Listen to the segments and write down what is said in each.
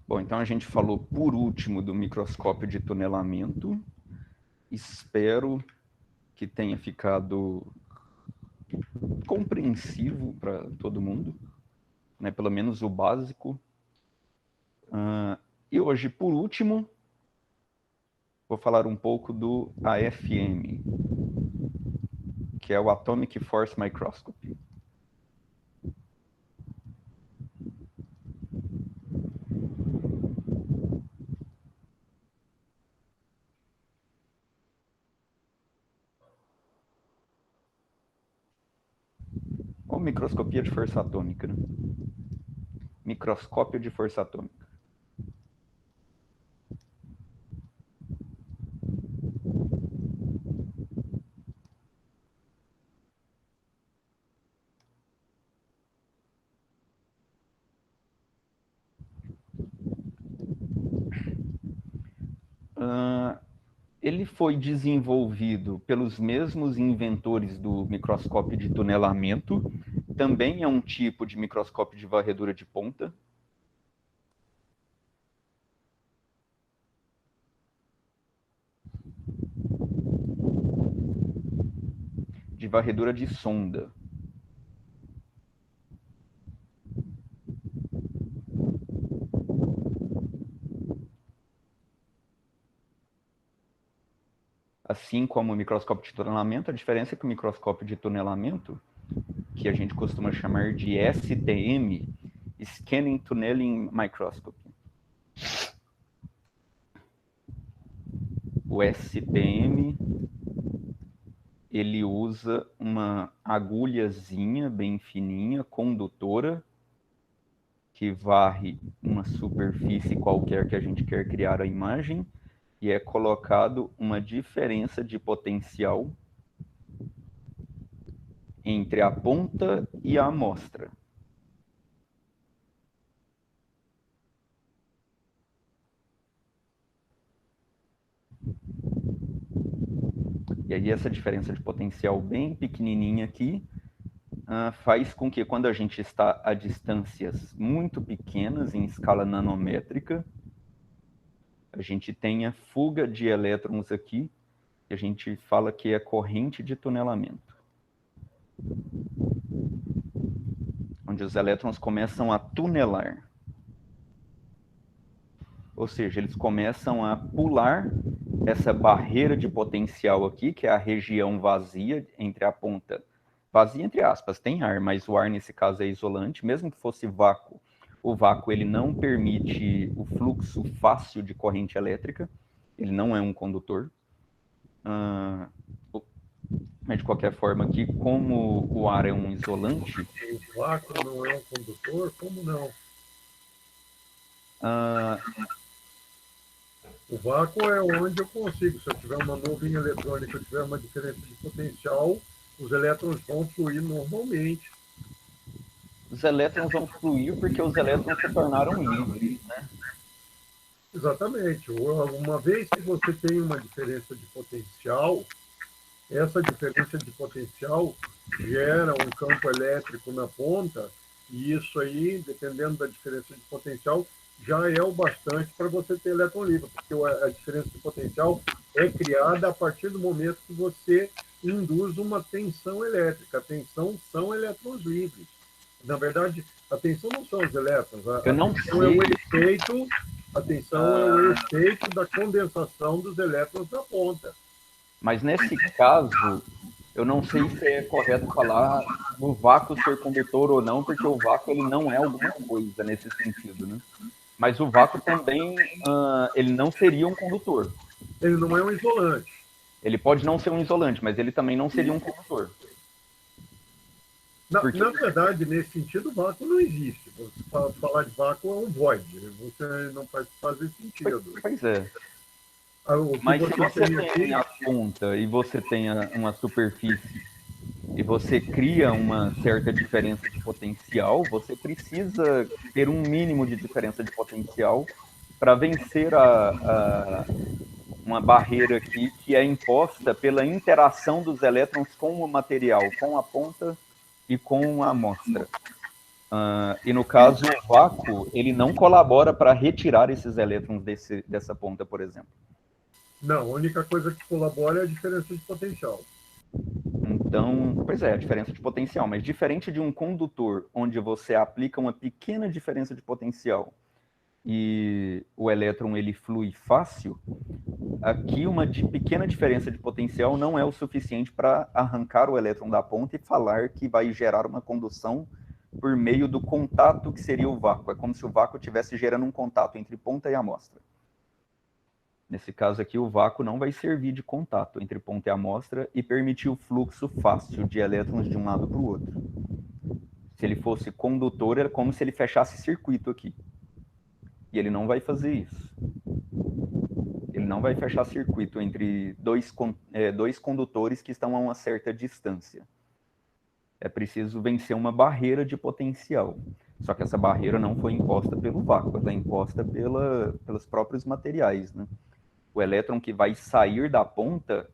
Bom, então a gente falou por último do microscópio de tunelamento. Espero que tenha ficado compreensivo para todo mundo, né? Pelo menos o básico. E hoje, por último, vou falar um pouco do AFM, que é o Atomic Force Microscopy. Ou microscopia de força atômica, né? Microscópio de força atômica. Ele foi desenvolvido pelos mesmos inventores do microscópio de tunelamento. Também é um tipo de microscópio de varredura de ponta. De varredura de sonda. Assim como o microscópio de tunelamento, a diferença é que o microscópio de tunelamento, que a gente costuma chamar de STM, Scanning Tunneling Microscopy. O STM, ele usa uma agulhazinha bem fininha, condutora, que varre uma superfície qualquer que a gente quer criar a imagem, e é colocado uma diferença de potencial entre a ponta e a amostra. E aí essa diferença de potencial bem pequenininha aqui faz com que quando a gente está a distâncias muito pequenas, em escala nanométrica, a gente tenha fuga de elétrons aqui, que a gente fala que é corrente de tunelamento. Onde os elétrons começam a tunelar. Ou seja, eles começam a pular essa barreira de potencial aqui, que é a região vazia entre a ponta. Vazia entre aspas, tem ar, mas o ar nesse caso é isolante, mesmo que fosse vácuo. O vácuo ele não permite o fluxo fácil de corrente elétrica, ele não é um condutor. Mas de qualquer forma aqui, como o ar é um isolante... O vácuo não é um condutor? Como não? O vácuo é onde eu consigo. Se eu tiver uma nuvem eletrônica, eu tiver uma diferença de potencial, os elétrons vão fluir normalmente. Os elétrons vão fluir porque os elétrons se tornaram livres, né? Exatamente. Uma vez que você tem uma diferença de potencial, essa diferença de potencial gera um campo elétrico na ponta, e isso aí, dependendo da diferença de potencial, já é o bastante para você ter elétron livre, porque a diferença de potencial é criada a partir do momento que você induz uma tensão elétrica. A tensão são elétrons livres. Na verdade, a tensão não são os elétrons, Eu a não tensão é o sei. efeito, a tensão é o efeito da condensação dos elétrons na ponta. Mas nesse caso, eu não sei se é correto falar do vácuo ser condutor ou não, porque o vácuo ele não é alguma coisa nesse sentido, né? Mas o vácuo também, ele não seria um condutor. Ele não é um isolante. Ele pode não ser um isolante, mas ele também não seria um condutor. Porque... Na verdade, nesse sentido, o vácuo não existe. Você falar de vácuo é um void. Você não faz fazer sentido. Pois é. O que Mas se você tem tem a ponta e você tem uma superfície e você cria uma certa diferença de potencial, você precisa ter um mínimo de diferença de potencial para vencer uma barreira aqui que é imposta pela interação dos elétrons com o material, com a ponta e com a amostra. E no caso, o vácuo, ele não colabora para retirar esses elétrons dessa ponta, por exemplo. Não, a única coisa que colabora é a diferença de potencial. Então, pois é, a diferença de potencial, mas diferente de um condutor, onde você aplica uma pequena diferença de potencial e o elétron ele flui fácil, aqui uma pequena diferença de potencial não é o suficiente para arrancar o elétron da ponta e falar que vai gerar uma condução por meio do contato que seria o vácuo. É como se o vácuo estivesse gerando um contato entre ponta e amostra. Nesse caso aqui, o vácuo não vai servir de contato entre ponta e amostra e permitir o fluxo fácil de elétrons de um lado para o outro. Se ele fosse condutor, era como se ele fechasse circuito aqui. E ele não vai fazer isso. Ele não vai fechar circuito entre dois condutores que estão a uma certa distância. É preciso vencer uma barreira de potencial. Só que essa barreira não foi imposta pelo vácuo, ela é imposta pelos próprios materiais, né? O elétron que vai sair da ponta,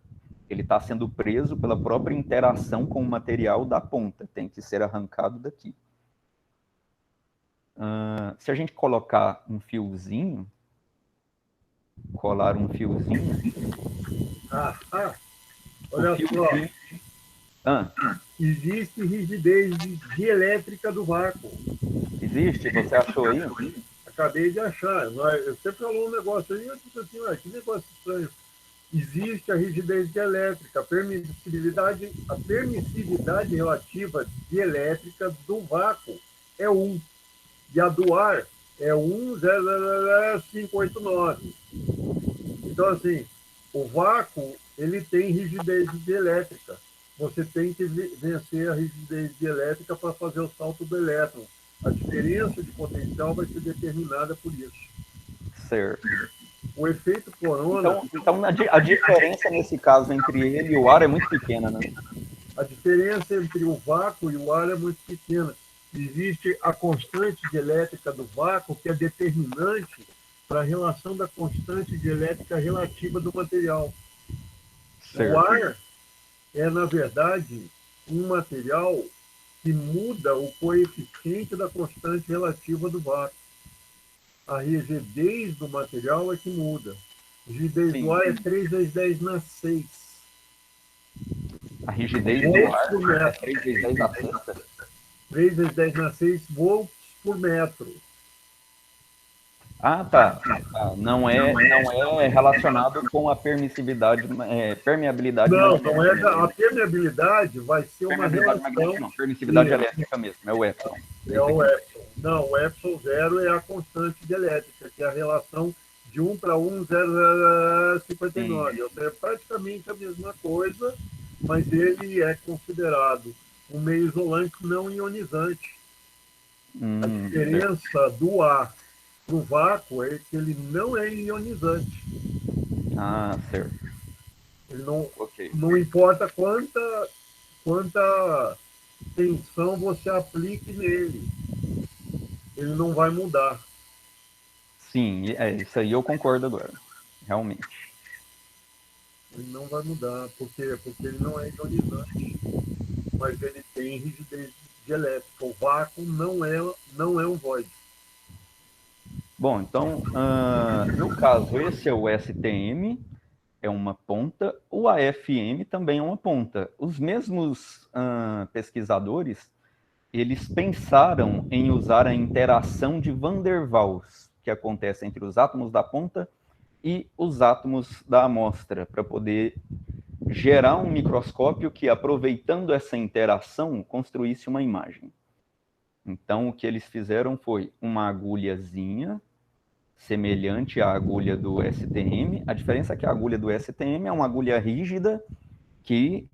ele está sendo preso pela própria interação com o material da ponta, tem que ser arrancado daqui. Se a gente colocar um fiozinho, colar um fiozinho... Olha só. Existe rigidez dielétrica do vácuo. Existe? Você achou aí? Acabei de achar. Você falou um negócio aí, eu disse assim, que negócio estranho. Existe a rigidez dielétrica, a permissividade relativa dielétrica do vácuo é 1. E a do ar é 1,00589. Então, assim, o vácuo, ele tem rigidez dielétrica. Você tem que vencer a rigidez dielétrica para fazer o salto do elétron. A diferença de potencial vai ser determinada por isso. Certo. O efeito corona... Então a diferença nesse caso entre ele e o ar é muito pequena, né? A diferença entre o vácuo e o ar é muito pequena. Existe a constante dielétrica do vácuo, que é determinante para a relação da constante dielétrica relativa do material. Certo. O ar é, na verdade, um material que muda o coeficiente da constante relativa do vácuo. A rigidez do material é que muda. A rigidez do ar é 3 vezes 10 na 6. A rigidez do ar é 3 vezes 10 na 6? 3 vezes 10 na 6 volts por metro. Ah, tá. Não é relacionado com a permeabilidade. Não é. A permeabilidade vai ser uma relação... Não, permissividade elétrica mesmo, é o Epsilon. É o Epsilon. Não, o Epsilon 0 é a constante dielétrica, que é a relação de 1 para 1,059. É praticamente a mesma coisa, mas ele é considerado um meio isolante não ionizante. A diferença do ar para o vácuo é que ele não é ionizante. Ah, certo. Ele não importa quanta tensão você aplique nele, ele não vai mudar. Sim, isso aí eu concordo agora, realmente. Ele não vai mudar, porque ele não é ionizante, mas ele tem rigidez dielétrica. O vácuo não é um void. Bom, então, no caso, esse é o STM, é uma ponta, o AFM também é uma ponta. Os mesmos pesquisadores, eles pensaram em usar a interação de Van der Waals, que acontece entre os átomos da ponta e os átomos da amostra, para poder gerar um microscópio que, aproveitando essa interação, construísse uma imagem. Então, o que eles fizeram foi uma agulhazinha semelhante à agulha do STM. A diferença é que a agulha do STM é uma agulha rígida que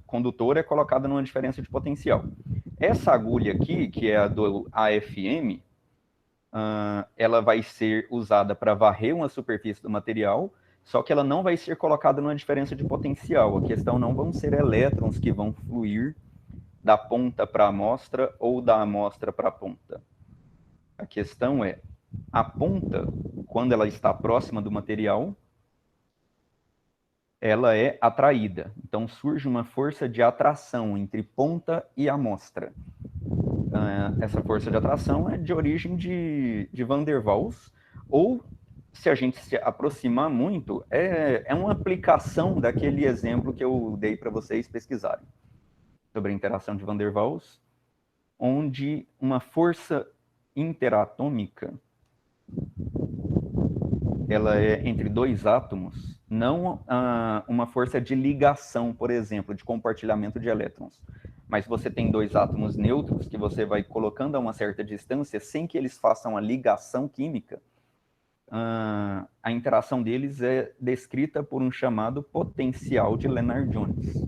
condutora é colocada numa diferença de potencial. Essa agulha aqui, que é a do AFM, ela vai ser usada para varrer uma superfície do material, só que ela não vai ser colocada numa diferença de potencial. A questão não vão ser elétrons que vão fluir da ponta para a amostra ou da amostra para a ponta. A questão é, a ponta, quando ela está próxima do material, ela é atraída. Então surge uma força de atração entre ponta e amostra. essa força de atração é de origem de Van der Waals, ou, se a gente se aproximar muito, é uma aplicação daquele exemplo que eu dei para vocês pesquisarem sobre a interação de Van der Waals, onde uma força interatômica ela é entre dois átomos, não uma força de ligação, por exemplo, de compartilhamento de elétrons. Mas você tem dois átomos neutros que você vai colocando a uma certa distância, sem que eles façam a ligação química, a interação deles é descrita por um chamado potencial de Lennard-Jones.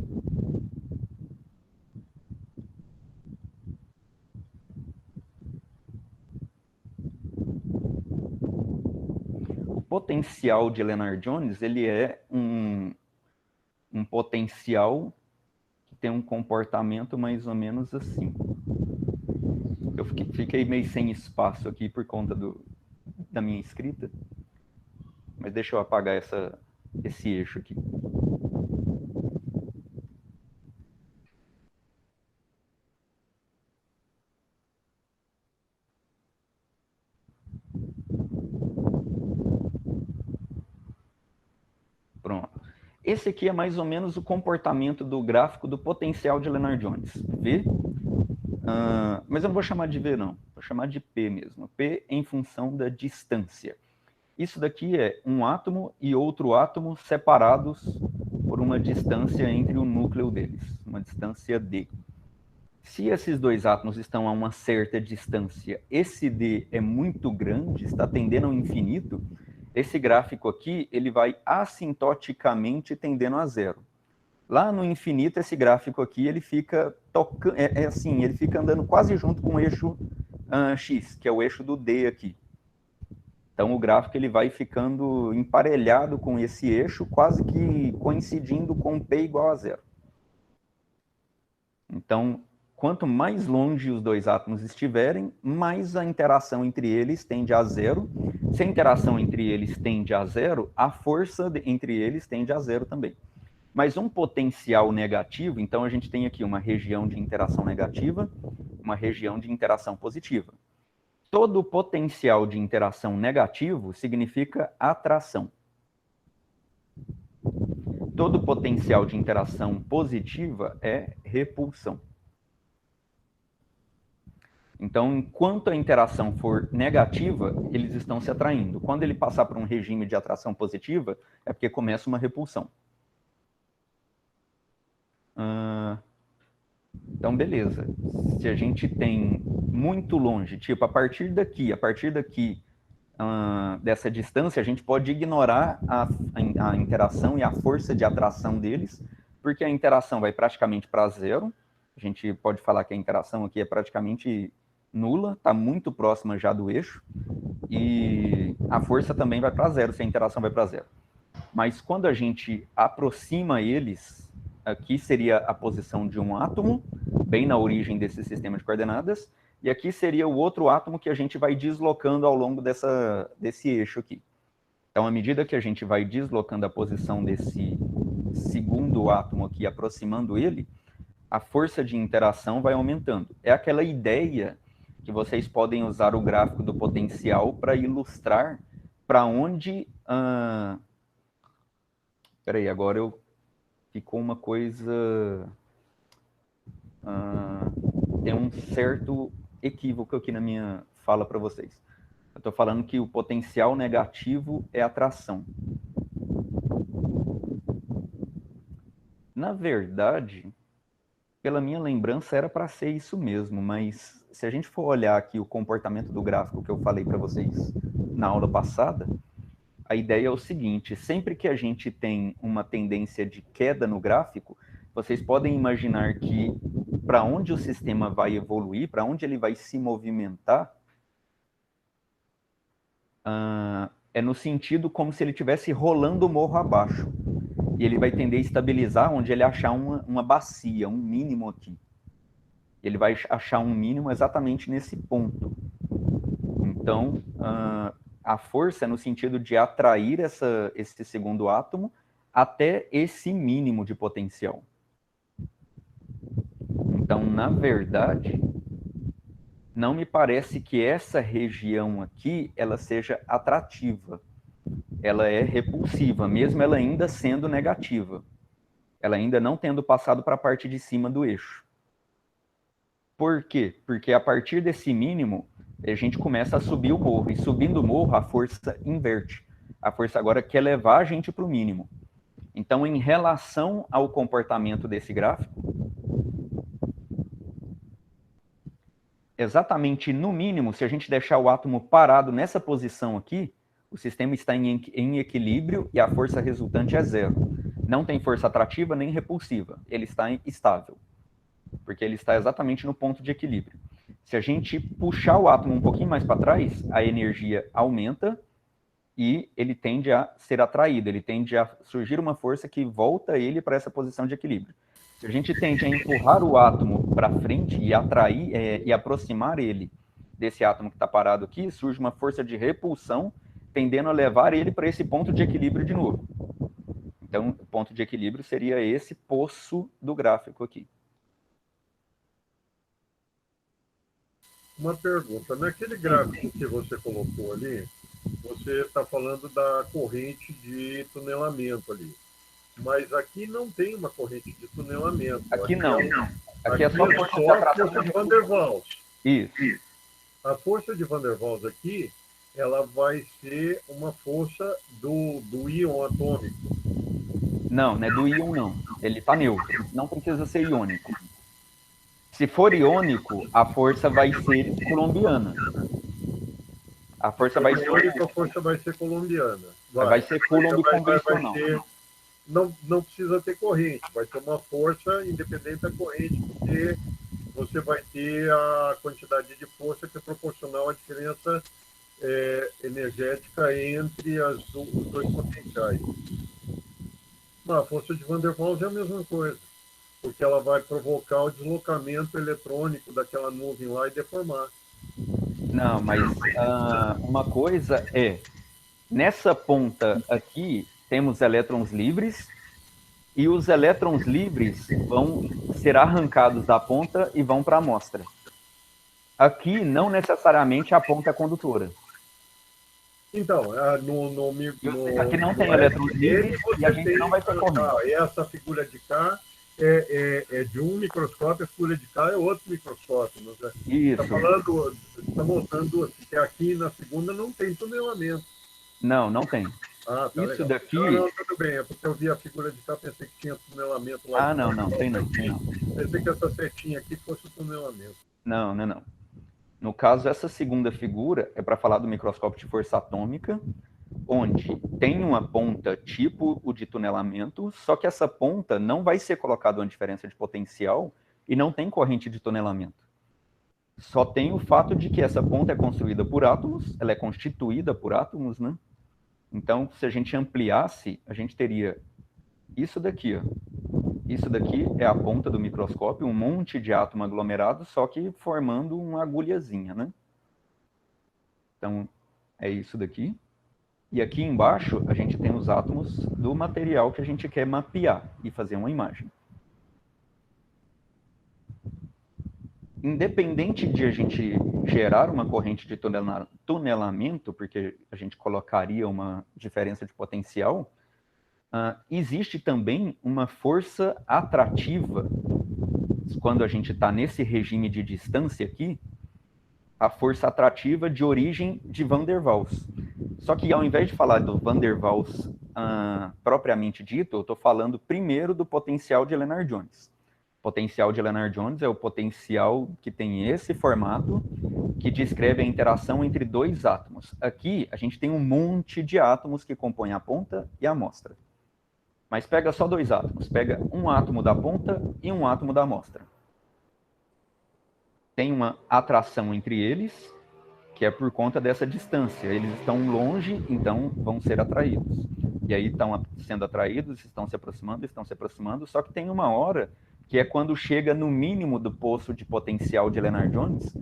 O potencial de Lennard-Jones, ele é um potencial que tem um comportamento mais ou menos assim. Eu fiquei meio sem espaço aqui por conta da minha escrita, mas deixa eu apagar esse eixo aqui. Pronto. Esse aqui é mais ou menos o comportamento do gráfico do potencial de Lennard-Jones. V, mas eu não vou chamar de V, não. Vou chamar de P mesmo. P em função da distância. Isso daqui é um átomo e outro átomo separados por uma distância entre o núcleo deles, uma distância D. Se esses dois átomos estão a uma certa distância, esse D é muito grande, está tendendo ao infinito, esse gráfico aqui ele vai assintoticamente tendendo a zero. Lá no infinito, esse gráfico aqui ele fica assim, ele fica andando quase junto com o eixo X, que é o eixo do D aqui. Então o gráfico ele vai ficando emparelhado com esse eixo, quase que coincidindo com P igual a zero. Então, quanto mais longe os dois átomos estiverem, mais a interação entre eles tende a zero. Se a interação entre eles tende a zero, a força entre eles tende a zero também. Mas um potencial negativo, então a gente tem aqui uma região de interação negativa, uma região de interação positiva. Todo potencial de interação negativo significa atração. Todo potencial de interação positiva é repulsão. Então, enquanto a interação for negativa, eles estão se atraindo. Quando ele passar por um regime de atração positiva, é porque começa uma repulsão. Então, beleza. Se a gente tem muito longe, tipo, a partir daqui, dessa distância, a gente pode ignorar a interação e a força de atração deles, porque a interação vai praticamente para zero. A gente pode falar que a interação aqui é praticamente nula, está muito próxima já do eixo, e a força também vai para zero, se a interação vai para zero. Mas quando a gente aproxima eles, aqui seria a posição de um átomo, bem na origem desse sistema de coordenadas, e aqui seria o outro átomo que a gente vai deslocando ao longo desse eixo aqui. Então, à medida que a gente vai deslocando a posição desse segundo átomo aqui, aproximando ele, a força de interação vai aumentando. É aquela ideia que vocês podem usar o gráfico do potencial para ilustrar para onde... Peraí, agora ficou uma coisa... tem um certo equívoco aqui na minha fala para vocês. Eu estou falando que o potencial negativo é atração. Na verdade, pela minha lembrança, era para ser isso mesmo, mas se a gente for olhar aqui o comportamento do gráfico que eu falei para vocês na aula passada, a ideia é o seguinte: sempre que a gente tem uma tendência de queda no gráfico, vocês podem imaginar que para onde o sistema vai evoluir, para onde ele vai se movimentar, é no sentido como se ele estivesse rolando o morro abaixo. E ele vai tender a estabilizar onde ele achar uma bacia, um mínimo aqui. Ele vai achar um mínimo exatamente nesse ponto. Então, a força é no sentido de atrair esse segundo átomo até esse mínimo de potencial. Então, na verdade, não me parece que essa região aqui, ela seja atrativa. Ela é repulsiva, mesmo ela ainda sendo negativa. Ela ainda não tendo passado para a parte de cima do eixo. Por quê? Porque a partir desse mínimo, a gente começa a subir o morro. E subindo o morro, a força inverte. A força agora quer levar a gente para o mínimo. Então, em relação ao comportamento desse gráfico, exatamente no mínimo, se a gente deixar o átomo parado nessa posição aqui, o sistema está em equilíbrio e a força resultante é zero. Não tem força atrativa nem repulsiva. Ele está estável, porque ele está exatamente no ponto de equilíbrio. Se a gente puxar o átomo um pouquinho mais para trás, a energia aumenta e ele tende a ser atraído, ele tende a surgir uma força que volta ele para essa posição de equilíbrio. Se a gente tende a empurrar o átomo para frente e atrair e aproximar ele desse átomo que está parado aqui, surge uma força de repulsão, tendendo a levar ele para esse ponto de equilíbrio de novo. Então, o ponto de equilíbrio seria esse poço do gráfico aqui. Uma pergunta, naquele gráfico que você colocou ali, você está falando da corrente de tunelamento ali. Mas aqui não tem uma corrente de tunelamento. Aqui não. Aqui é só a força de Van der Waals. Isso. A força de Van der Waals aqui, ela vai ser uma força do íon atômico. Não, não é do íon, não. Ele está neutro. Não precisa ser iônico. Se for iônico, a força vai ser colombiana. A força vai ser... A força vai ser colombiana. Vai ser Coulomb convencional. Não precisa ter corrente, vai ter uma força independente da corrente, porque você vai ter a quantidade de força que é proporcional à diferença energética entre os dois potenciais. A força de Van der Waals é a mesma coisa, porque ela vai provocar o deslocamento eletrônico daquela nuvem lá e deformar. Não, mas uma coisa é, nessa ponta aqui, temos elétrons livres, e os elétrons livres vão ser arrancados da ponta e vão para a amostra. Aqui, não necessariamente a ponta é condutora. Então, aqui não tem elétrons livres e a gente não vai ter corrente. Essa figura de cá é de um microscópio, a figura de cá é outro microscópio. Isso. Está mostrando que aqui na segunda não tem tunelamento. Não tem. Tá isso legal. daqui... Não, tudo bem, é porque eu vi a figura de cá, pensei que tinha tunelamento lá. Não, tem não. Pensei que essa setinha aqui fosse o tunelamento. Não. No caso, essa segunda figura é para falar do microscópio de força atômica, onde tem uma ponta tipo o de tunelamento, só que essa ponta não vai ser colocada uma diferença de potencial e não tem corrente de tunelamento. Só tem o fato de que essa ponta é construída por átomos, ela é constituída por átomos, né? Então, se a gente ampliasse, a gente teria isso daqui, ó. Isso daqui é a ponta do microscópio, um monte de átomo aglomerado, só que formando uma agulhazinha, né? Então, é isso daqui. E aqui embaixo, a gente tem os átomos do material que a gente quer mapear e fazer uma imagem. Independente de a gente gerar uma corrente de tunelamento, porque a gente colocaria uma diferença de potencial, existe também uma força atrativa. Quando a gente está nesse regime de distância aqui, a força atrativa de origem de Van der Waals. Só que ao invés de falar do Van der Waals propriamente dito, eu estou falando primeiro do potencial de Lennard-Jones. O potencial de Lennard-Jones é o potencial que tem esse formato, que descreve a interação entre dois átomos. Aqui, a gente tem um monte de átomos que compõem a ponta e a amostra. Mas pega só dois átomos. Pega um átomo da ponta e um átomo da amostra. Tem uma atração entre eles, que é por conta dessa distância. Eles estão longe, então vão ser atraídos. E aí estão sendo atraídos, estão se aproximando, só que tem uma hora que é quando chega no mínimo do poço de potencial de Lennard-Jones,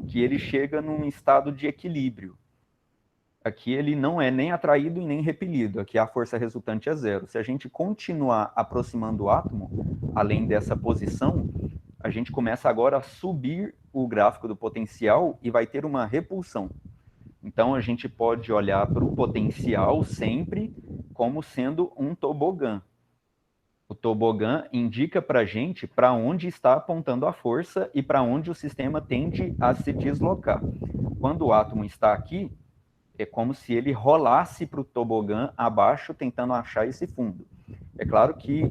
que ele chega num estado de equilíbrio. Aqui ele não é nem atraído e nem repelido, aqui a força resultante é zero. Se a gente continuar aproximando o átomo, além dessa posição, a gente começa agora a subir o gráfico do potencial e vai ter uma repulsão. Então, a gente pode olhar para o potencial sempre como sendo um tobogã. O tobogã indica para a gente para onde está apontando a força e para onde o sistema tende a se deslocar. Quando o átomo está aqui, é como se ele rolasse para o tobogã abaixo, tentando achar esse fundo. É claro que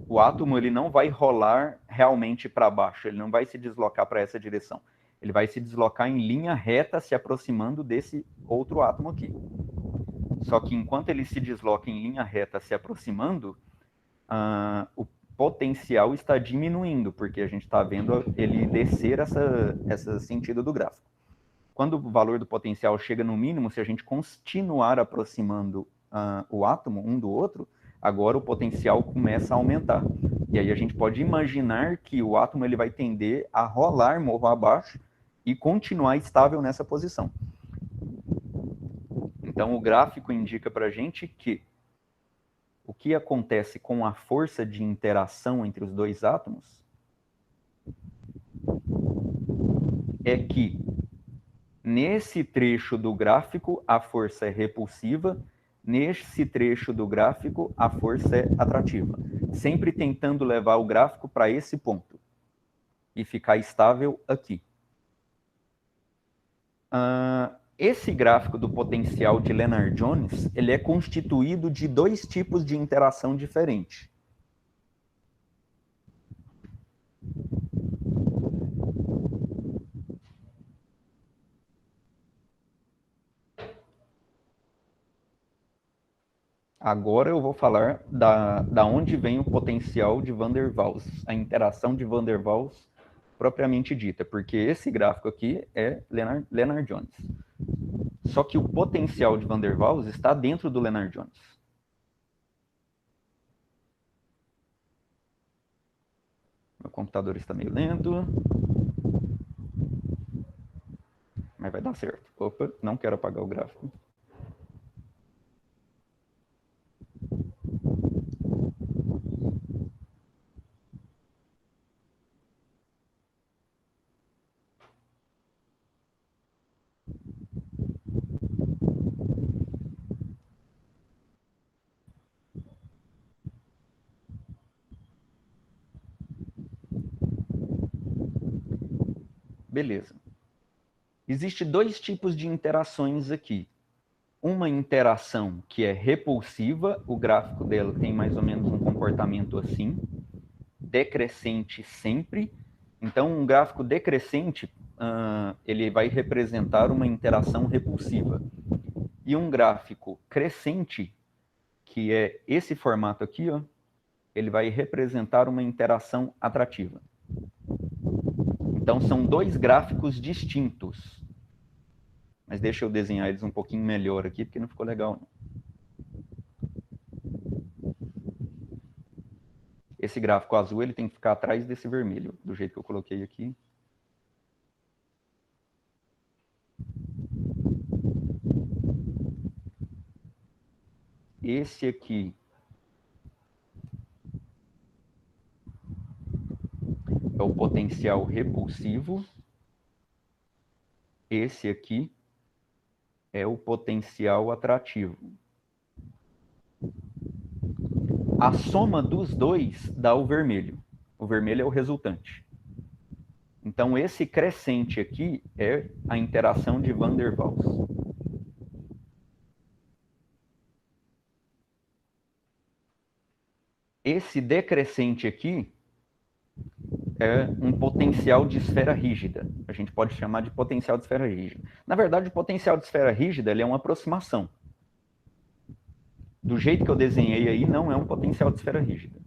o átomo ele não vai rolar realmente para baixo, ele não vai se deslocar para essa direção. Ele vai se deslocar em linha reta, se aproximando desse outro átomo aqui. Só que enquanto ele se desloca em linha reta, se aproximando, o potencial está diminuindo, porque a gente está vendo ele descer esse sentido do gráfico. Quando o valor do potencial chega no mínimo, se a gente continuar aproximando o átomo um do outro, agora o potencial começa a aumentar. E aí a gente pode imaginar que o átomo ele vai tender a rolar morro abaixo e continuar estável nessa posição. Então o gráfico indica para a gente que o que acontece com a força de interação entre os dois átomos é que nesse trecho do gráfico a força é repulsiva, nesse trecho do gráfico a força é atrativa, sempre tentando levar o gráfico para esse ponto e ficar estável aqui. Esse gráfico do potencial de Lennard-Jones, ele é constituído de dois tipos de interação diferentes. Agora eu vou falar da onde vem o potencial de Van der Waals, a interação de Van der Waals propriamente dita, porque esse gráfico aqui é Lennard-Jones. Só que o potencial de Van der Waals está dentro do Lennard-Jones. Meu computador está meio lento. Mas vai dar certo. Opa, não quero apagar o gráfico. Beleza. Existem dois tipos de interações aqui. Uma interação que é repulsiva, o gráfico dela tem mais ou menos um comportamento assim, decrescente sempre. Então, um gráfico decrescente, ele vai representar uma interação repulsiva. E um gráfico crescente, que é esse formato aqui, ó, ele vai representar uma interação atrativa. Então, são dois gráficos distintos. Mas deixa eu desenhar eles um pouquinho melhor aqui, porque não ficou legal, não. Esse gráfico azul ele tem que ficar atrás desse vermelho, do jeito que eu coloquei aqui. Esse aqui é o potencial repulsivo. Esse aqui é o potencial atrativo. A soma dos dois dá o vermelho. O vermelho é o resultante. Então, esse crescente aqui é a interação de Van der Waals. Esse decrescente aqui é um potencial de esfera rígida. A gente pode chamar de potencial de esfera rígida. Na verdade, o potencial de esfera rígida ele é uma aproximação. Do jeito que eu desenhei aí, não é um potencial de esfera rígida.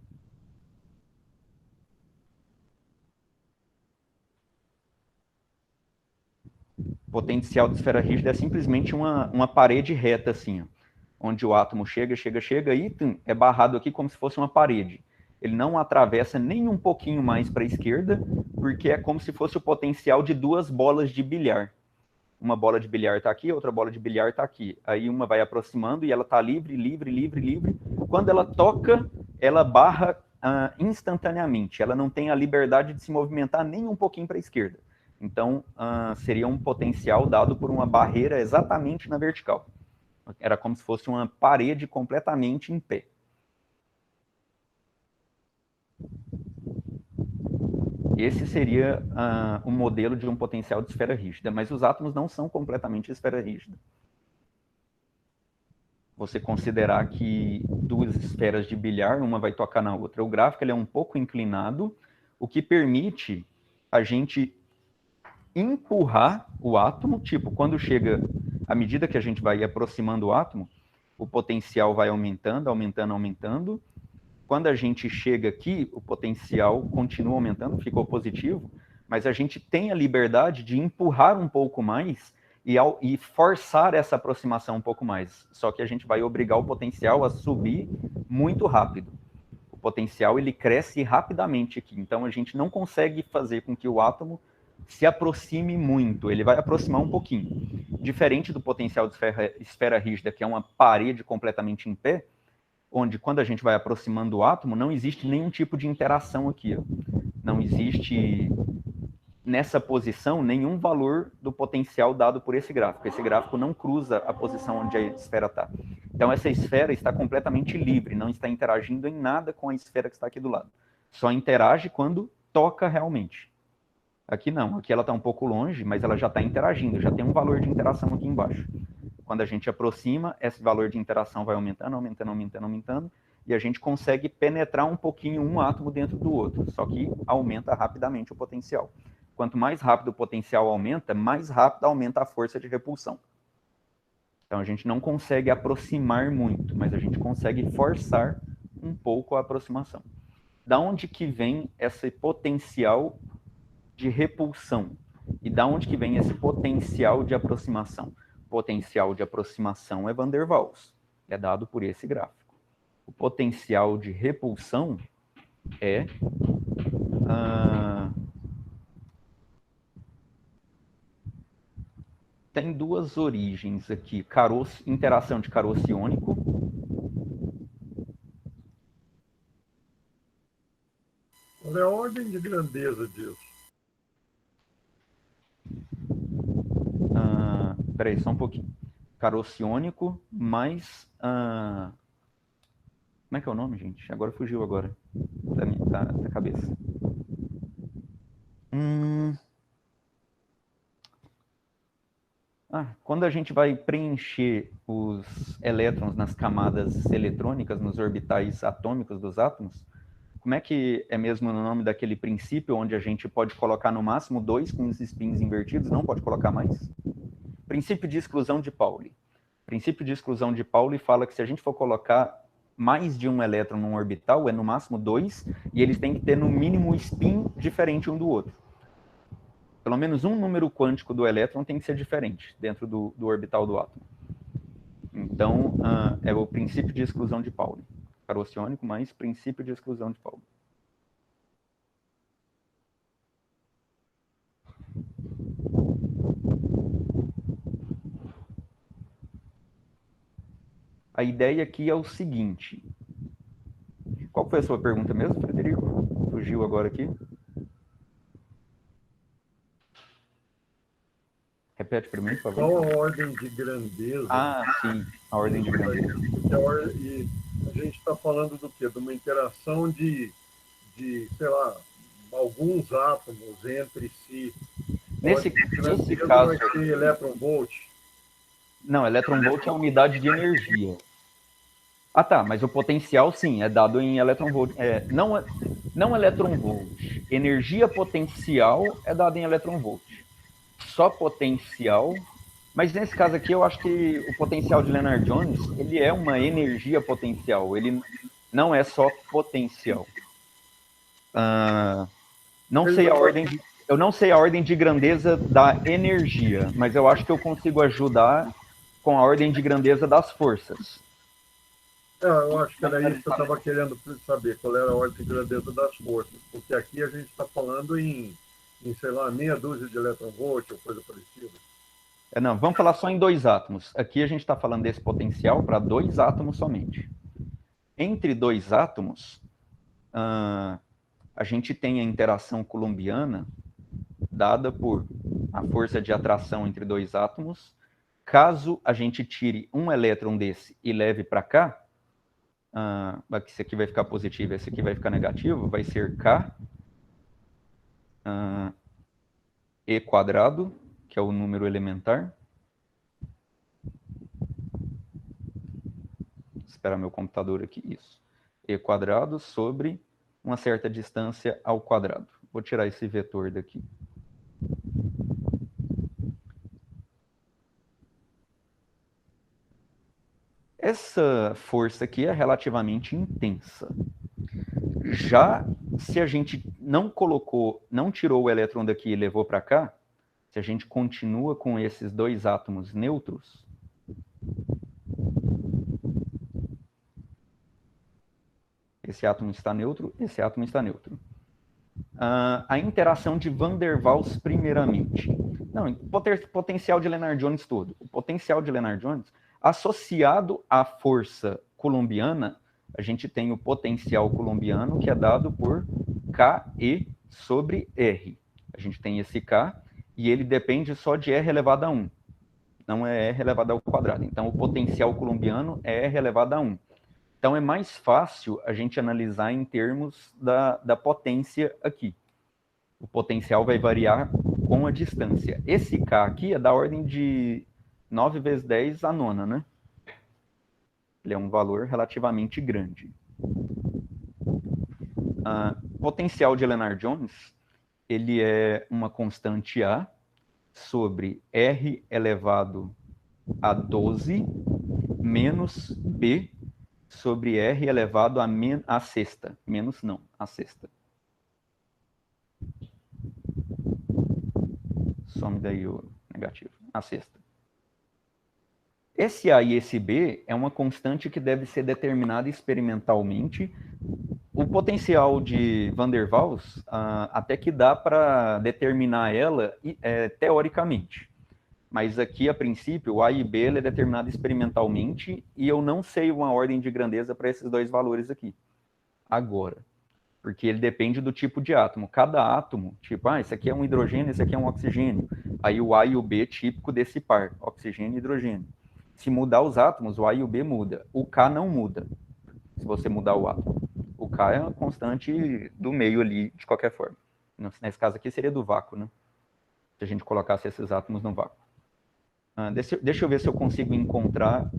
Potencial de esfera rígida é simplesmente uma parede reta, assim, ó, onde o átomo chega e é barrado aqui como se fosse uma parede. Ele não atravessa nem um pouquinho mais para a esquerda, porque é como se fosse o potencial de duas bolas de bilhar. Uma bola de bilhar está aqui, outra bola de bilhar está aqui. Aí uma vai aproximando e ela está livre. Quando ela toca, ela barra instantaneamente, ela não tem a liberdade de se movimentar nem um pouquinho para a esquerda. Então, seria um potencial dado por uma barreira exatamente na vertical. Era como se fosse uma parede completamente em pé. Esse seria o modelo de um potencial de esfera rígida, mas os átomos não são completamente esfera rígida. Você considerar que duas esferas de bilhar, uma vai tocar na outra. O gráfico ele é um pouco inclinado, o que permite a gente empurrar o átomo, tipo, quando chega, à medida que a gente vai aproximando o átomo, o potencial vai aumentando, aumentando, aumentando. Quando a gente chega aqui, o potencial continua aumentando, ficou positivo, mas a gente tem a liberdade de empurrar um pouco mais e forçar essa aproximação um pouco mais. Só que a gente vai obrigar o potencial a subir muito rápido. O potencial ele cresce rapidamente aqui, então a gente não consegue fazer com que o átomo se aproxime muito, ele vai aproximar um pouquinho. Diferente do potencial de esfera rígida, que é uma parede completamente em pé, onde quando a gente vai aproximando o átomo, não existe nenhum tipo de interação aqui. Ó. Não existe nessa posição nenhum valor do potencial dado por esse gráfico. Esse gráfico não cruza a posição onde a esfera está. Então essa esfera está completamente livre, não está interagindo em nada com a esfera que está aqui do lado. Só interage quando toca realmente. Aqui não, aqui ela está um pouco longe, mas ela já está interagindo, já tem um valor de interação aqui embaixo. Quando a gente aproxima, esse valor de interação vai aumentando, aumentando, aumentando, aumentando, e a gente consegue penetrar um pouquinho um átomo dentro do outro, só que aumenta rapidamente o potencial. Quanto mais rápido o potencial aumenta, mais rápido aumenta a força de repulsão. Então a gente não consegue aproximar muito, mas a gente consegue forçar um pouco a aproximação. Da onde que vem esse potencial de repulsão? E da onde que vem esse potencial de aproximação? O potencial de aproximação é Van der Waals, é dado por esse gráfico. O potencial de repulsão é tem duas origens aqui, interação de caroço iônico. Qual é a ordem de grandeza disso? Peraí, só um pouquinho. Caroço iônico mais... como é que é o nome, gente? Agora fugiu agora. Da cabeça. Quando a gente vai preencher os elétrons nas camadas eletrônicas, nos orbitais atômicos dos átomos, como é que é mesmo o nome daquele princípio onde a gente pode colocar no máximo 2 com os spins invertidos, não pode colocar mais? Princípio de exclusão de Pauli. Princípio de exclusão de Pauli fala que se a gente for colocar mais de um elétron num orbital, é no máximo 2, e eles têm que ter no mínimo spin diferente um do outro. Pelo menos um número quântico do elétron tem que ser diferente dentro do orbital do átomo. Então, é o princípio de exclusão de Pauli. Caroço iônico mais princípio de exclusão de Pauli. A ideia aqui é o seguinte. Qual foi a sua pergunta mesmo, Frederico? Fugiu agora aqui. Repete para mim, por favor. Qual a ordem de grandeza? Sim, a ordem de grandeza. E a gente está falando do quê? De uma interação de, sei lá, alguns átomos entre si. Nesse caso... vai ser elétron-volt? Não, elétron-volt é a unidade de energia. Tá, mas o potencial, sim, é dado em elétron-volt. Não elétron-volt. Energia potencial é dada em elétron-volt. Só potencial... Mas nesse caso aqui, eu acho que o potencial de Lennard-Jones, ele é uma energia potencial. Ele não é só potencial. Eu não sei a ordem de grandeza da energia, mas eu acho que eu consigo ajudar com a ordem de grandeza das forças. Eu acho que era isso que eu estava querendo saber, qual era a ordem de grandeza das forças, porque aqui a gente está falando em, sei lá, meia dúzia de elétron-volt ou coisa parecida. Não, vamos falar só em 2 átomos. Aqui a gente está falando desse potencial para 2 átomos somente. Entre 2 átomos, a gente tem a interação coulombiana dada por a força de atração entre dois átomos. Caso a gente tire um elétron desse e leve para cá, esse aqui vai ficar positivo, esse aqui vai ficar negativo, vai ser K E quadrado, que é o número elementar. Vou esperar meu computador aqui, isso. E quadrado sobre uma certa distância ao quadrado. Vou tirar esse vetor daqui. Essa força aqui é relativamente intensa. Já se a gente não colocou, não tirou o elétron daqui e levou para cá, se a gente continua com esses dois átomos neutros, esse átomo está neutro, esse átomo está neutro. A interação de Van der Waals primeiramente. Não, potencial de Lennard-Jones todo. O potencial de Lennard-Jones, associado à força coulombiana, a gente tem o potencial coulombiano, que é dado por KE sobre R. A gente tem esse K, e ele depende só de R elevado a 1. Não é R elevado ao quadrado. Então, o potencial coulombiano é R elevado a 1. Então, é mais fácil a gente analisar em termos da potência aqui. O potencial vai variar com a distância. Esse K aqui é da ordem de 9 vezes 10 a nona, né? Ele é um valor relativamente grande. Potencial de Lennard-Jones, ele é uma constante A sobre R elevado a 12 menos B sobre R elevado a sexta. Menos não, a sexta. Some daí o negativo. A sexta. Esse A e esse B é uma constante que deve ser determinada experimentalmente. O potencial de Van der Waals, até que dá para determinar ela teoricamente. Mas aqui, a princípio, o A e B é determinado experimentalmente e eu não sei uma ordem de grandeza para esses dois valores aqui. Agora, porque ele depende do tipo de átomo. Cada átomo, tipo, esse aqui é um hidrogênio, esse aqui é um oxigênio. Aí o A e o B típico desse par, oxigênio e hidrogênio. Se mudar os átomos, o A e o B muda. O K não muda, se você mudar o átomo. O K é uma constante do meio ali, de qualquer forma. Nesse caso aqui seria do vácuo, né? Se a gente colocasse esses átomos no vácuo. Deixa eu ver se eu consigo encontrar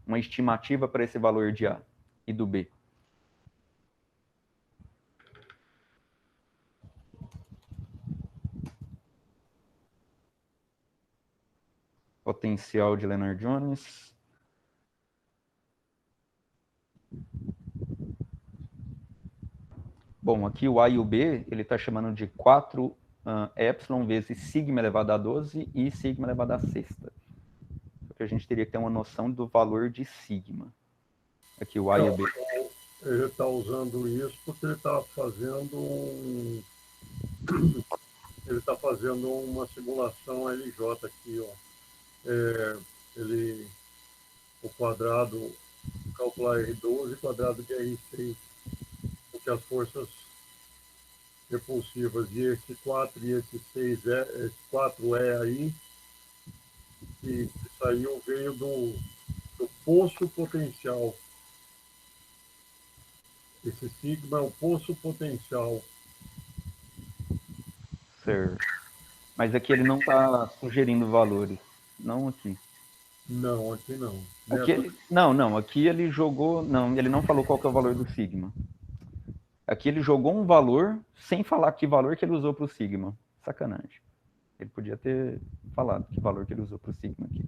uma estimativa para esse valor de A e do B. Potencial de Lennard-Jones. Bom, aqui o A e o B, ele está chamando de 4 epsilon vezes sigma elevado a 12 e sigma elevado a sexta. Porque a gente teria que ter uma noção do valor de sigma. Aqui o A e o B. Ele está usando isso porque ele está fazendo ele está fazendo uma simulação LJ aqui, ó. O quadrado, calcular R12 quadrado de R6, porque as forças repulsivas e esse 4 e esse 6 esse 4 aí, que saiu, veio do poço potencial. Esse sigma é o poço potencial. Certo. Mas aqui ele não está sugerindo valores. Não aqui. Não, aqui não. Aqui ele, não, aqui ele jogou, não, ele não falou qual que é o valor do sigma. Aqui ele jogou um valor sem falar que valor que ele usou para o sigma. Sacanagem. Ele podia ter falado que valor que ele usou para o sigma aqui.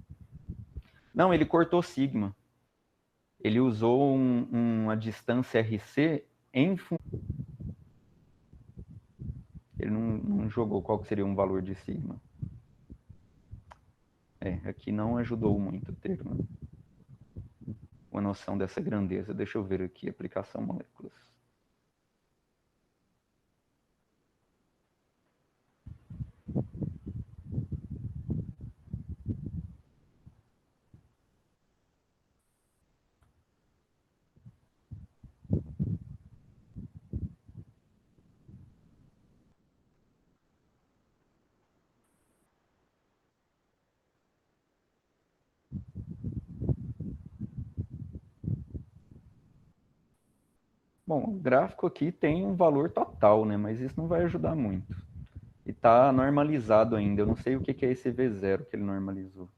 Não, ele cortou sigma. Ele usou uma distância RC em função. Ele não jogou qual que seria um valor de sigma. Aqui não ajudou muito ter uma noção dessa grandeza. Deixa eu ver aqui, aplicação moléculas. Bom, o gráfico aqui tem um valor total, né? Mas isso não vai ajudar muito. E está normalizado ainda. Eu não sei o que é esse V0 que ele normalizou.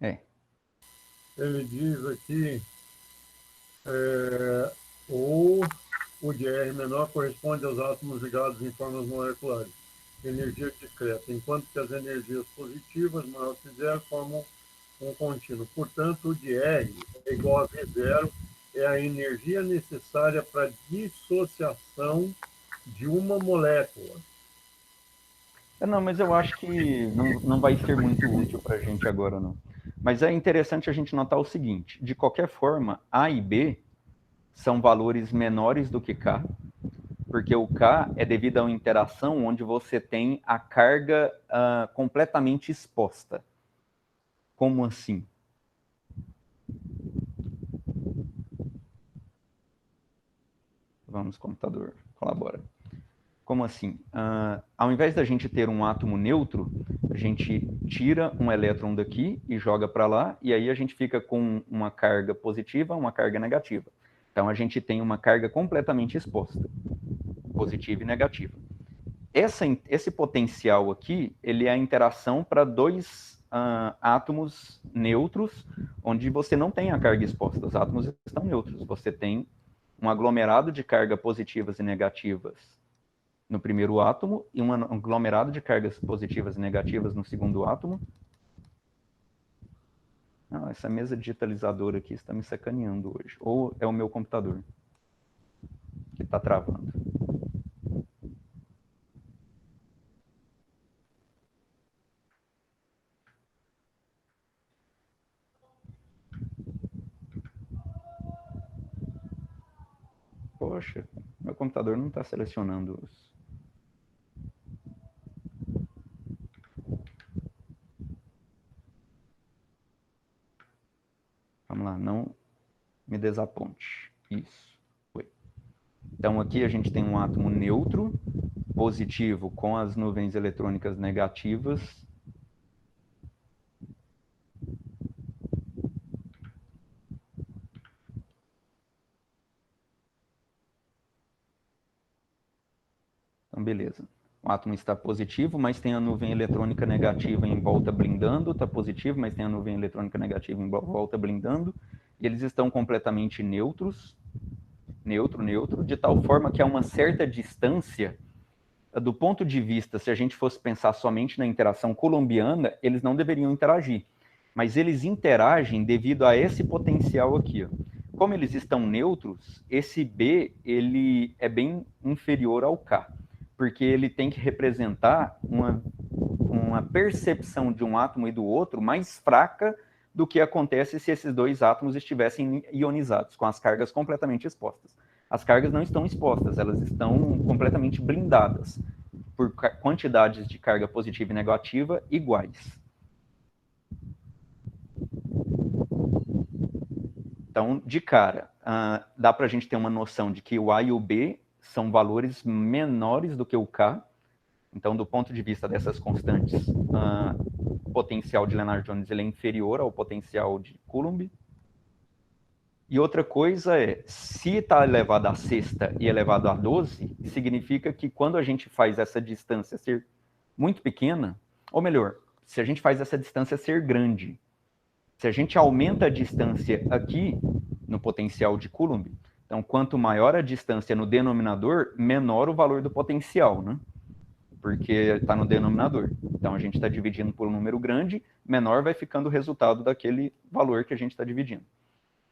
É. Ele diz aqui, é, o de R menor corresponde aos átomos ligados em formas moleculares, energia discreta, enquanto que as energias positivas, maior que zero, formam um contínuo. Portanto, o de R é igual a V0, é a energia necessária para dissociação de uma molécula. Não, mas eu acho que não vai ser muito útil para a gente agora, não. Mas é interessante a gente notar o seguinte: de qualquer forma, A e B são valores menores do que K, porque o K é devido a uma interação onde você tem a carga completamente exposta. Como assim? Vamos, computador, colabora. Como assim? Ao invés da gente ter um átomo neutro, a gente tira um elétron daqui e joga para lá, e aí a gente fica com uma carga positiva, uma carga negativa. Então a gente tem uma carga completamente exposta, positiva e negativa. Esse potencial aqui, ele é a interação para dois átomos neutros, onde você não tem a carga exposta, os átomos estão neutros. Você tem um aglomerado de cargas positivas e negativas no primeiro átomo e um aglomerado de cargas positivas e negativas no segundo átomo. Ah, essa mesa digitalizadora aqui está me sacaneando hoje. Ou é o meu computador que está travando. Poxa, meu computador não está selecionando os... Vamos lá, não me desaponte. Isso, foi. Então aqui a gente tem um átomo neutro, positivo com as nuvens eletrônicas negativas. Então, beleza. O átomo está positivo, mas tem a nuvem eletrônica negativa em volta blindando. Está positivo, mas tem a nuvem eletrônica negativa em volta blindando. E eles estão completamente neutros, neutro, de tal forma que a uma certa distância, do ponto de vista, se a gente fosse pensar somente na interação coulombiana, eles não deveriam interagir. Mas eles interagem devido a esse potencial aqui. Ó. Como eles estão neutros, esse B ele é bem inferior ao K, porque ele tem que representar uma percepção de um átomo e do outro mais fraca do que acontece se esses dois átomos estivessem ionizados, com as cargas completamente expostas. As cargas não estão expostas, elas estão completamente blindadas por quantidades de carga positiva e negativa iguais. Então, de cara, dá para a gente ter uma noção de que o A e o B são valores menores do que o K. Então, do ponto de vista dessas constantes, o potencial de Lennard-Jones ele é inferior ao potencial de Coulomb. E outra coisa é, se está elevado a sexta e elevado a 12, significa que quando a gente faz essa distância ser muito pequena, ou melhor, se a gente faz essa distância ser grande, se a gente aumenta a distância aqui no potencial de Coulomb, então quanto maior a distância no denominador, menor o valor do potencial, né? Porque está no denominador. Então a gente está dividindo por um número grande, menor vai ficando o resultado daquele valor que a gente está dividindo.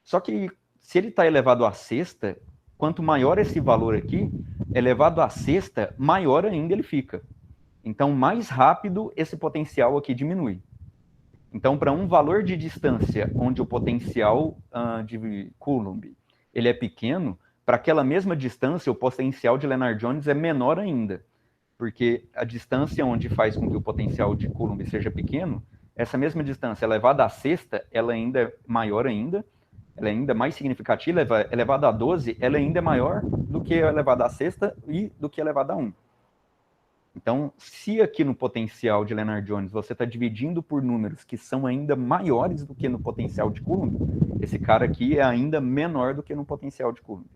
Só que se ele está elevado à sexta, quanto maior esse valor aqui, elevado à sexta, maior ainda ele fica. Então, mais rápido esse potencial aqui diminui. Então, para um valor de distância onde o potencial de Coulomb ele é pequeno, para aquela mesma distância, o potencial de Lennard-Jones é menor ainda. Porque a distância onde faz com que o potencial de Coulomb seja pequeno, essa mesma distância elevada à sexta, ela ainda é maior ainda, ela é ainda mais significativa, elevada a 12, ela ainda é maior do que a elevada a sexta e do que a elevada a 1. Então, se aqui no potencial de Lennard-Jones você está dividindo por números que são ainda maiores do que no potencial de Coulomb, esse cara aqui é ainda menor do que no potencial de Coulomb.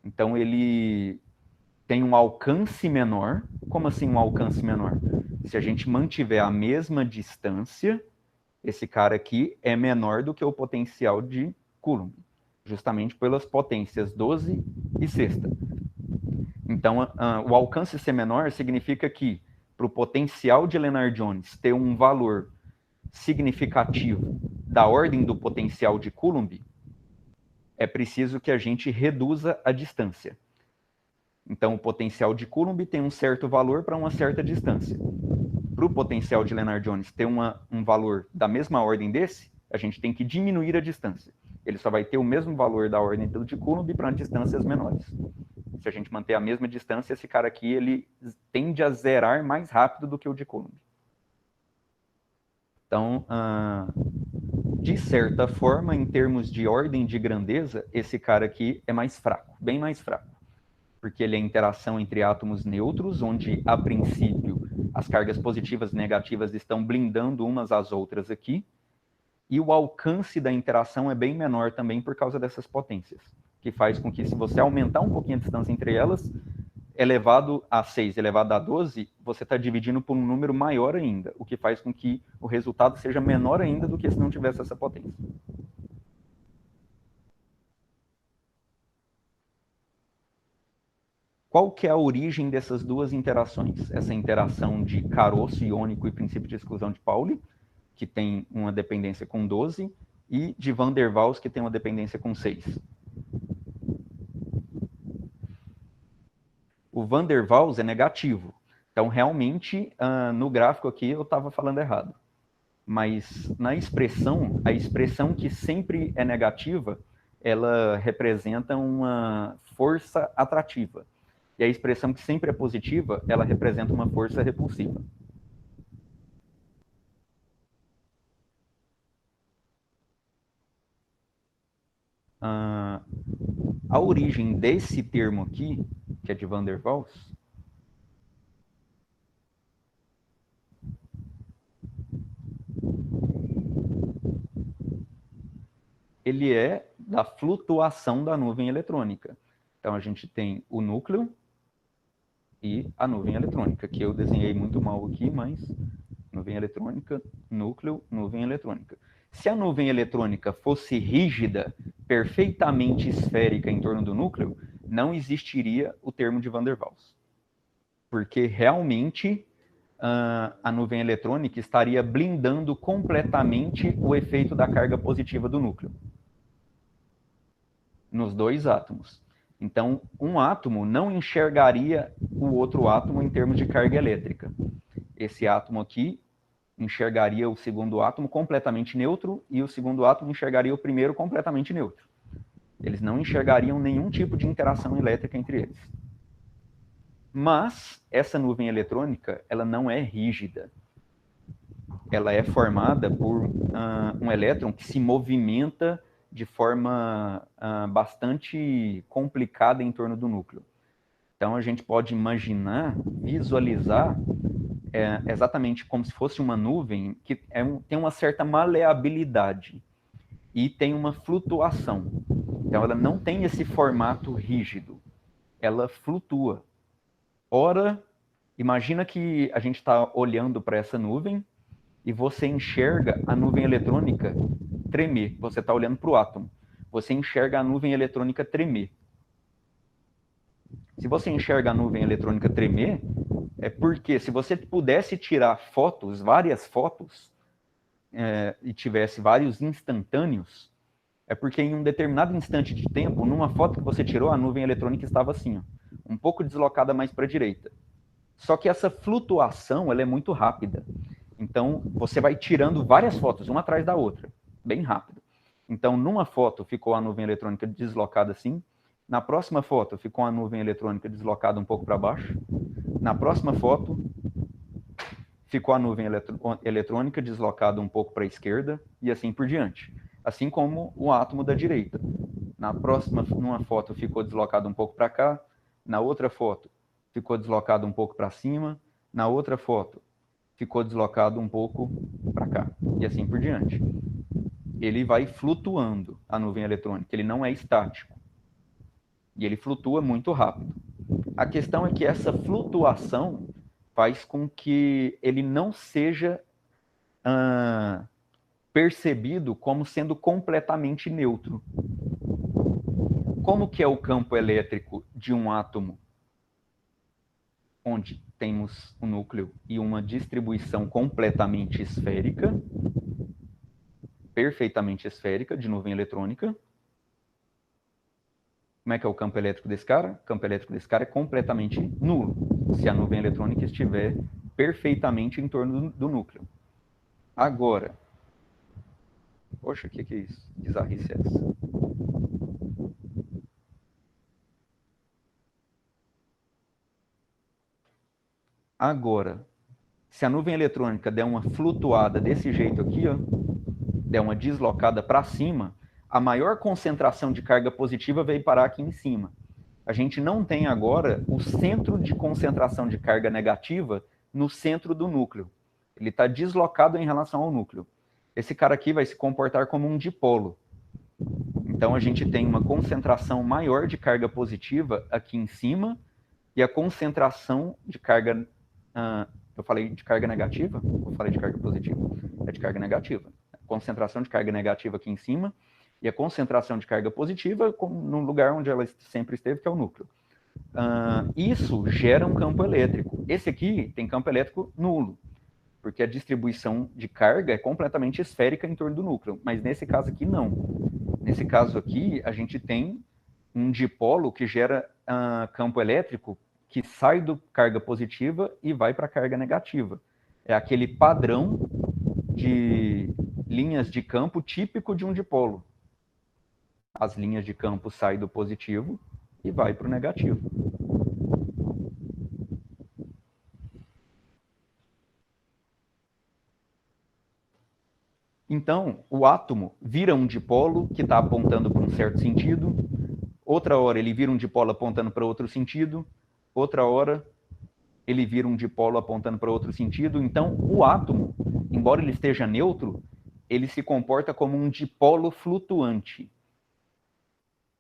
Então, ele tem um alcance menor. Como assim um alcance menor? Se a gente mantiver a mesma distância, esse cara aqui é menor do que o potencial de Coulomb, justamente pelas potências 12 e sexta. Então, o alcance ser menor significa que, para o potencial de Lennard-Jones ter um valor significativo da ordem do potencial de Coulomb, é preciso que a gente reduza a distância. Então, o potencial de Coulomb tem um certo valor para uma certa distância. Para o potencial de Lennard-Jones ter um valor da mesma ordem desse, a gente tem que diminuir a distância. Ele só vai ter o mesmo valor da ordem do de Coulomb para distâncias menores. Se a gente manter a mesma distância, esse cara aqui ele tende a zerar mais rápido do que o de Coulomb. Então, de certa forma, em termos de ordem de grandeza, esse cara aqui é mais fraco, bem mais fraco. Porque ele é interação entre átomos neutros, onde, a princípio, as cargas positivas e negativas estão blindando umas às outras aqui, e o alcance da interação é bem menor também por causa dessas potências, que faz com que, se você aumentar um pouquinho a distância entre elas, elevado a 6, elevado a 12, você está dividindo por um número maior ainda, o que faz com que o resultado seja menor ainda do que se não tivesse essa potência. Qual que é a origem dessas duas interações? Essa interação de caroço iônico e princípio de exclusão de Pauli, que tem uma dependência com 12, e de Van der Waals, que tem uma dependência com 6. O Van der Waals é negativo. Então, realmente, no gráfico aqui, eu estava falando errado. Mas na expressão, a expressão que sempre é negativa, ela representa uma força atrativa. E a expressão que sempre é positiva, ela representa uma força repulsiva. A origem desse termo aqui, que é de Van der Waals, ele é da flutuação da nuvem eletrônica. Então, a gente tem o núcleo e a nuvem eletrônica, que eu desenhei muito mal aqui, mas nuvem eletrônica, núcleo, nuvem eletrônica. Se a nuvem eletrônica fosse rígida, perfeitamente esférica em torno do núcleo, não existiria o termo de Van der Waals. Porque realmente a nuvem eletrônica estaria blindando completamente o efeito da carga positiva do núcleo nos dois átomos. Então, um átomo não enxergaria o outro átomo em termos de carga elétrica. Esse átomo aqui enxergaria o segundo átomo completamente neutro e o segundo átomo enxergaria o primeiro completamente neutro. Eles não enxergariam nenhum tipo de interação elétrica entre eles. Mas essa nuvem eletrônica, ela não é rígida. Ela é formada por um elétron que se movimenta de forma bastante complicada em torno do núcleo. Então, a gente pode imaginar, visualizar exatamente como se fosse uma nuvem que tem uma certa maleabilidade e tem uma flutuação. Então, ela não tem esse formato rígido. Ela flutua. Ora, imagina que a gente está olhando para essa nuvem e você enxerga a nuvem eletrônica tremer. Você está olhando para o átomo. Você enxerga a nuvem eletrônica tremer. Se você enxerga a nuvem eletrônica tremer, é porque se você pudesse tirar fotos, várias fotos, e tivesse vários instantâneos, é porque em um determinado instante de tempo, numa foto que você tirou, a nuvem eletrônica estava assim, ó, um pouco deslocada mais para a direita. Só que essa flutuação, ela é muito rápida. Então, você vai tirando várias fotos, uma atrás da outra, bem rápido. Então, numa foto ficou a nuvem eletrônica deslocada assim, na próxima foto ficou a nuvem eletrônica deslocada um pouco para baixo, na próxima foto ficou a nuvem eletrônica deslocada um pouco para a esquerda, e assim por diante. assim como o átomo da direita. Na próxima, numa foto, ficou deslocado um pouco para cá, na outra foto, ficou deslocado um pouco para cima, na outra foto, ficou deslocado um pouco para cá, e assim por diante. Ele vai flutuando, a nuvem eletrônica, ele não é estático. E ele flutua muito rápido. A questão é que essa flutuação faz com que ele não seja percebido como sendo completamente neutro. Como que é o campo elétrico de um átomo onde temos um núcleo e uma distribuição completamente esférica, perfeitamente esférica, de nuvem eletrônica? Como é que é o campo elétrico desse cara? O campo elétrico desse cara é completamente nulo, se a nuvem eletrônica estiver perfeitamente em torno do núcleo. Agora, poxa, o que é isso? Bizarrice é essa? Agora, se a nuvem eletrônica der uma flutuada desse jeito aqui, ó, der uma deslocada para cima, a maior concentração de carga positiva veio parar aqui em cima. A gente não tem agora o centro de concentração de carga negativa no centro do núcleo. Ele está deslocado em relação ao núcleo. Esse cara aqui vai se comportar como um dipolo. Então a gente tem uma concentração maior de carga positiva aqui em cima e a concentração de carga... eu falei de carga negativa? Ou falei de carga positiva? É de carga negativa. Concentração de carga negativa aqui em cima e a concentração de carga positiva no lugar onde ela sempre esteve, que é o núcleo. Isso gera um campo elétrico. Esse aqui tem campo elétrico nulo, porque a distribuição de carga é completamente esférica em torno do núcleo, mas nesse caso aqui não. Nesse caso aqui, a gente tem um dipolo que gera campo elétrico que sai do carga positiva e vai para a carga negativa. É aquele padrão de linhas de campo típico de um dipolo. As linhas de campo saem do positivo e vai para o negativo. Então, o átomo vira um dipolo que está apontando para um certo sentido, outra hora ele vira um dipolo apontando para outro sentido, outra hora ele vira um dipolo apontando para outro sentido. Então, o átomo, embora ele esteja neutro, ele se comporta como um dipolo flutuante.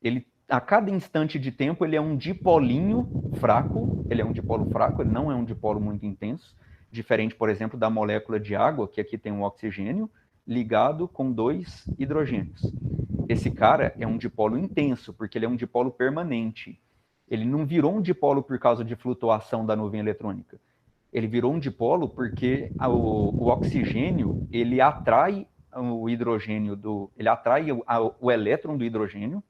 Ele, a cada instante de tempo, ele é um dipolinho fraco, ele é um dipolo fraco, ele não é um dipolo muito intenso, diferente, por exemplo, da molécula de água, que aqui tem um oxigênio, ligado com 2 hidrogênios. Esse cara é um dipolo intenso, porque ele é um dipolo permanente. Ele não virou um dipolo por causa de flutuação da nuvem eletrônica. Ele virou um dipolo porque o oxigênio, ele atrai o hidrogênio ele atrai o elétron do hidrogênio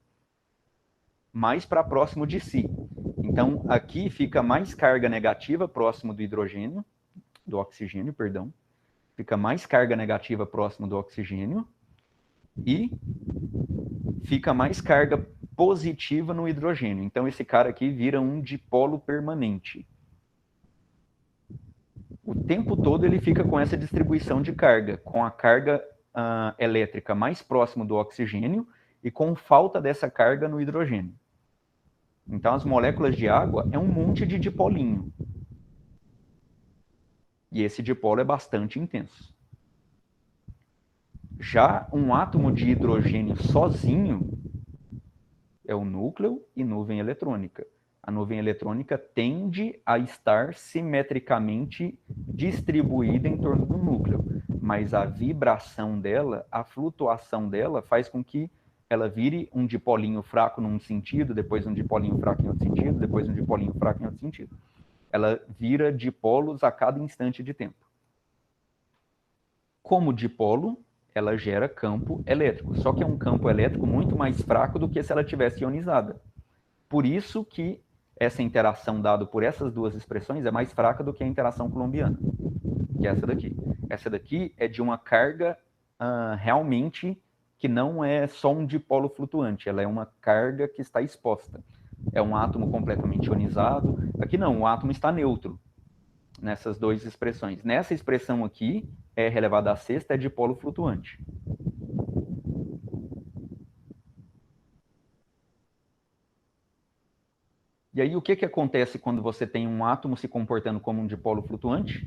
mais para próximo de si. Então, aqui fica mais carga negativa próximo do hidrogênio, do oxigênio, perdão. Fica mais carga negativa próximo do oxigênio e fica mais carga positiva no hidrogênio. Então, esse cara aqui vira um dipolo permanente. O tempo todo ele fica com essa distribuição de carga, com a carga elétrica mais próximo do oxigênio e com falta dessa carga no hidrogênio. Então, as moléculas de água é um monte de dipolinho. E esse dipolo é bastante intenso. Já um átomo de hidrogênio sozinho é o núcleo e nuvem eletrônica. A nuvem eletrônica tende a estar simetricamente distribuída em torno do núcleo, mas a vibração dela, a flutuação dela, faz com que ela vire um dipolinho fraco num sentido, depois um dipolinho fraco em outro sentido, depois um dipolinho fraco em outro sentido. Ela vira dipolos a cada instante de tempo. Como dipolo, ela gera campo elétrico, só que é um campo elétrico muito mais fraco do que se ela tivesse ionizada. Por isso que essa interação dada por essas duas expressões é mais fraca do que a interação coulombiana, que é essa daqui. Essa daqui é de uma carga realmente que não é só um dipolo flutuante, ela é uma carga que está exposta. É um átomo completamente ionizado. Aqui não, o átomo está neutro nessas duas expressões. Nessa expressão aqui, R elevado à sexta é dipolo flutuante. E aí, o que acontece quando você tem um átomo se comportando como um dipolo flutuante?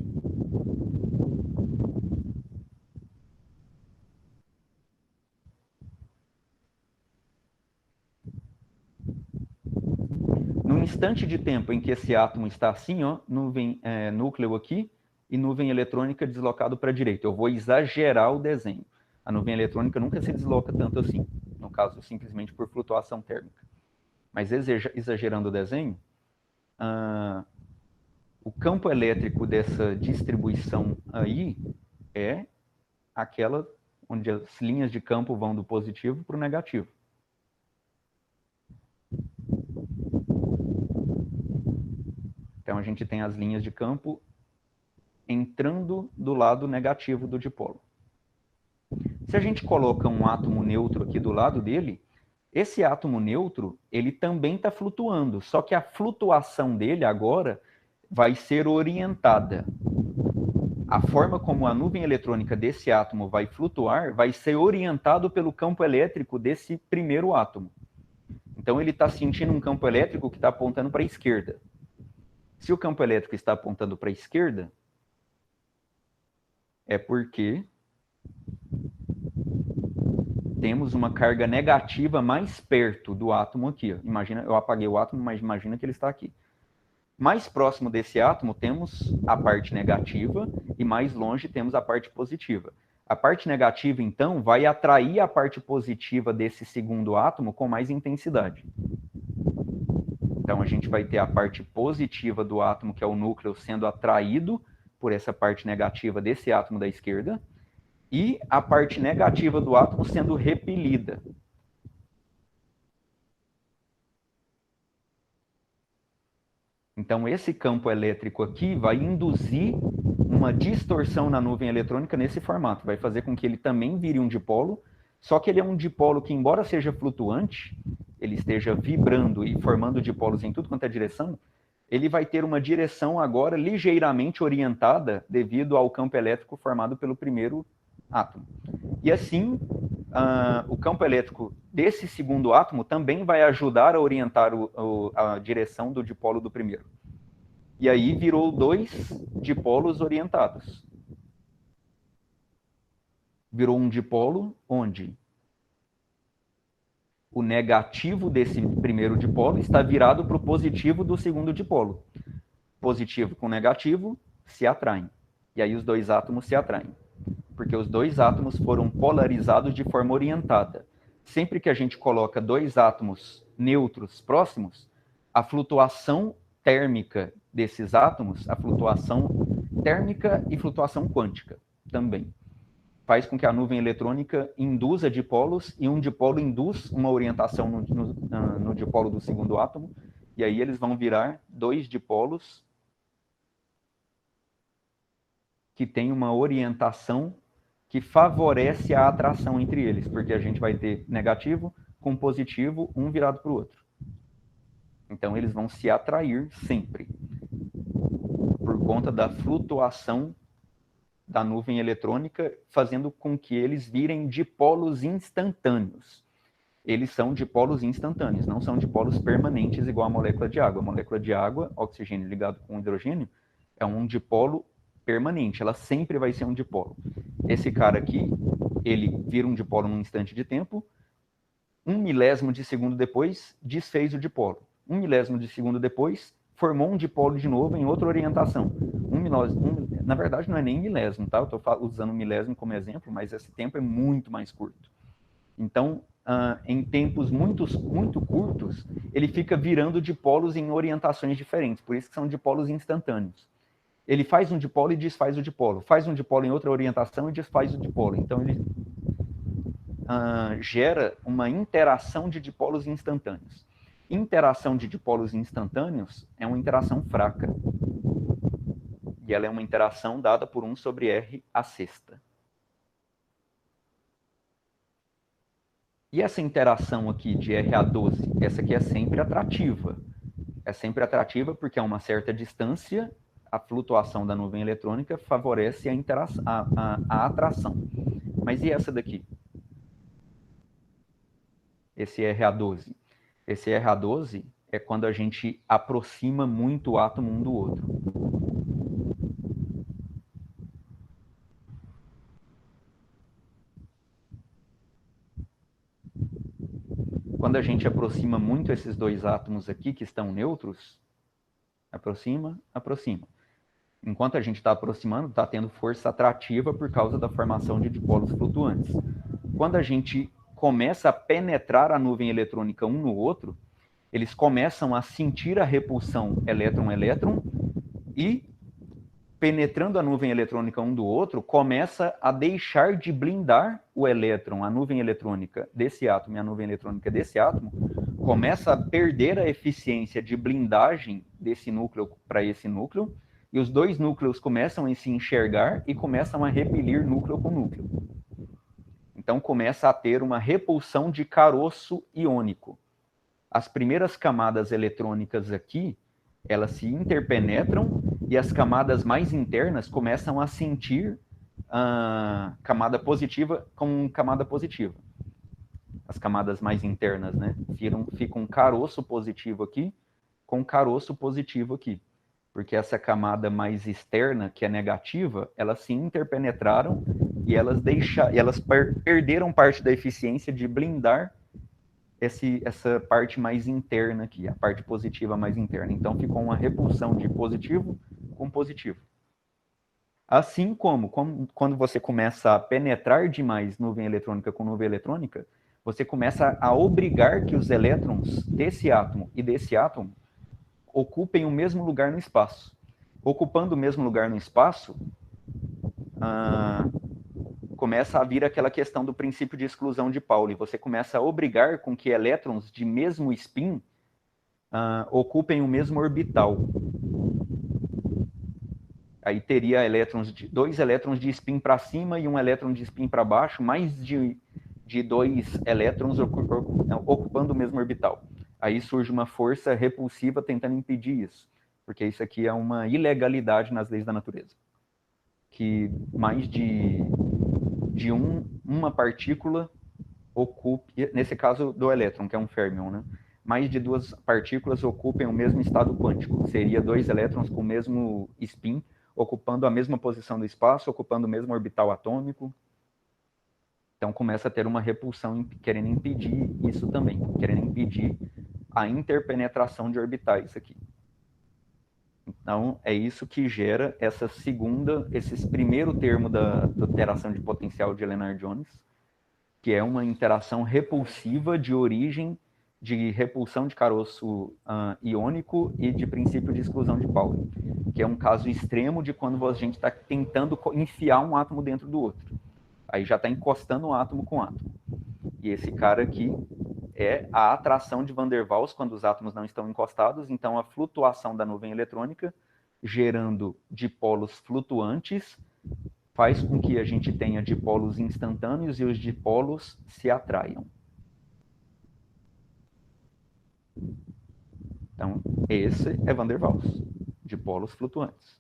No instante de tempo em que esse átomo está assim, ó, nuvem, núcleo aqui, e nuvem eletrônica deslocado para a direita. Eu vou exagerar o desenho. A nuvem eletrônica nunca se desloca tanto assim, no caso, simplesmente por flutuação térmica. Mas exagerando o desenho, o campo elétrico dessa distribuição aí é aquela onde as linhas de campo vão do positivo para o negativo. Então, a gente tem as linhas de campo entrando do lado negativo do dipolo. Se a gente coloca um átomo neutro aqui do lado dele, esse átomo neutro, ele também está flutuando, só que a flutuação dele agora vai ser orientada. A forma como a nuvem eletrônica desse átomo vai flutuar vai ser orientado pelo campo elétrico desse primeiro átomo. Então, ele está sentindo um campo elétrico que está apontando para a esquerda. Se o campo elétrico está apontando para a esquerda, é porque temos uma carga negativa mais perto do átomo aqui. Ó. Imagina, eu apaguei o átomo, mas imagina que ele está aqui. Mais próximo desse átomo temos a parte negativa e mais longe temos a parte positiva. A parte negativa, então, vai atrair a parte positiva desse segundo átomo com mais intensidade. Então, a gente vai ter a parte positiva do átomo, que é o núcleo, sendo atraído por essa parte negativa desse átomo da esquerda, e a parte negativa do átomo sendo repelida. Então, esse campo elétrico aqui vai induzir uma distorção na nuvem eletrônica nesse formato. Vai fazer com que ele também vire um dipolo, só que ele é um dipolo que, embora seja flutuante, ele esteja vibrando e formando dipolos em tudo quanto é direção, ele vai ter uma direção agora ligeiramente orientada devido ao campo elétrico formado pelo primeiro átomo. E assim, o campo elétrico desse segundo átomo também vai ajudar a orientar a direção do dipolo do primeiro. E aí virou 2 dipolos orientados. Virou um dipolo onde o negativo desse primeiro dipolo está virado para o positivo do segundo dipolo. Positivo com negativo se atraem. E aí os 2 átomos se atraem. Porque os 2 átomos foram polarizados de forma orientada. Sempre que a gente coloca 2 átomos neutros próximos, a flutuação térmica desses átomos, a flutuação térmica e flutuação quântica também, faz com que a nuvem eletrônica induza dipolos e um dipolo induz uma orientação no dipolo do segundo átomo, e aí eles vão virar 2 dipolos que têm uma orientação que favorece a atração entre eles, porque a gente vai ter negativo com positivo, um virado para o outro. Então, eles vão se atrair sempre, por conta da flutuação da nuvem eletrônica, fazendo com que eles virem dipolos instantâneos. Eles são dipolos instantâneos, não são dipolos permanentes igual a molécula de água. A molécula de água, oxigênio ligado com hidrogênio, é um dipolo permanente, ela sempre vai ser um dipolo. Esse cara aqui, ele vira um dipolo num instante de tempo, 1 milésimo de segundo depois, desfez o dipolo. 1 milésimo de segundo depois, formou um dipolo de novo em outra orientação. Na verdade, não é nem milésimo, tá? Eu estou usando milésimo como exemplo, mas esse tempo é muito mais curto. Então, em tempos muito curtos, ele fica virando dipolos em orientações diferentes, por isso que são dipolos instantâneos. Ele faz um dipolo e desfaz o dipolo, faz um dipolo em outra orientação e desfaz o dipolo. Então, ele gera uma interação de dipolos instantâneos. Interação de dipolos instantâneos é uma interação fraca. E ela é uma interação dada por 1 sobre R à sexta. E essa interação aqui de R a 12, essa aqui é sempre atrativa. É sempre atrativa porque a uma certa distância, a flutuação da nuvem eletrônica favorece a atração. Mas e essa daqui? Esse RA12. Esse RA12, é quando a gente aproxima muito o átomo um do outro. Quando a gente aproxima muito esses dois átomos aqui, que estão neutros, aproxima, aproxima. Enquanto a gente está aproximando, está tendo força atrativa por causa da formação de dipolos flutuantes. Quando a gente começa a penetrar a nuvem eletrônica um no outro, eles começam a sentir a repulsão elétron-elétron e, penetrando a nuvem eletrônica um do outro, começa a deixar de blindar o elétron, a nuvem eletrônica desse átomo e a nuvem eletrônica desse átomo, começa a perder a eficiência de blindagem desse núcleo para esse núcleo, e os dois núcleos começam a se enxergar e começam a repelir núcleo com núcleo. Então começa a ter uma repulsão de caroço iônico. As primeiras camadas eletrônicas aqui, elas se interpenetram e as camadas mais internas começam a sentir a camada positiva com camada positiva. As camadas mais internas, né? Fica um caroço positivo aqui com caroço positivo aqui. Porque essa camada mais externa, que é negativa, elas se interpenetraram e elas perderam parte da eficiência de blindar essa parte mais interna aqui, a parte positiva mais interna. Então ficou uma repulsão de positivo com positivo. Assim como quando você começa a penetrar demais nuvem eletrônica com nuvem eletrônica, você começa a obrigar que os elétrons desse átomo e desse átomo ocupem o mesmo lugar no espaço. Ocupando o mesmo lugar no espaço, começa a vir aquela questão do princípio de exclusão de Pauli. Você começa a obrigar com que elétrons de mesmo spin ocupem o mesmo orbital. Aí teria dois elétrons de spin para cima e um elétron de spin para baixo, mais de dois elétrons ocupando o mesmo orbital. Aí surge uma força repulsiva tentando impedir isso, porque isso aqui é uma ilegalidade nas leis da natureza. Que mais de uma partícula ocupe, nesse caso do elétron, que é um férmion, né? Mais de duas partículas ocupem o mesmo estado quântico. Seria dois elétrons com o mesmo spin, ocupando a mesma posição do espaço, ocupando o mesmo orbital atômico. Então começa a ter uma repulsão querendo impedir isso também, querendo impedir a interpenetração de orbitais aqui. Então é isso que gera esse primeiro termo da interação de potencial de Lennard-Jones, que é uma interação repulsiva de origem de repulsão de caroço iônico e de princípio de exclusão de Pauli, que é um caso extremo de quando a gente está tentando enfiar um átomo dentro do outro. Aí já está encostando um átomo com átomo. E esse cara aqui é a atração de Van der Waals quando os átomos não estão encostados, então a flutuação da nuvem eletrônica, gerando dipolos flutuantes, faz com que a gente tenha dipolos instantâneos e os dipolos se atraiam. Então, esse é Van der Waals, dipolos flutuantes.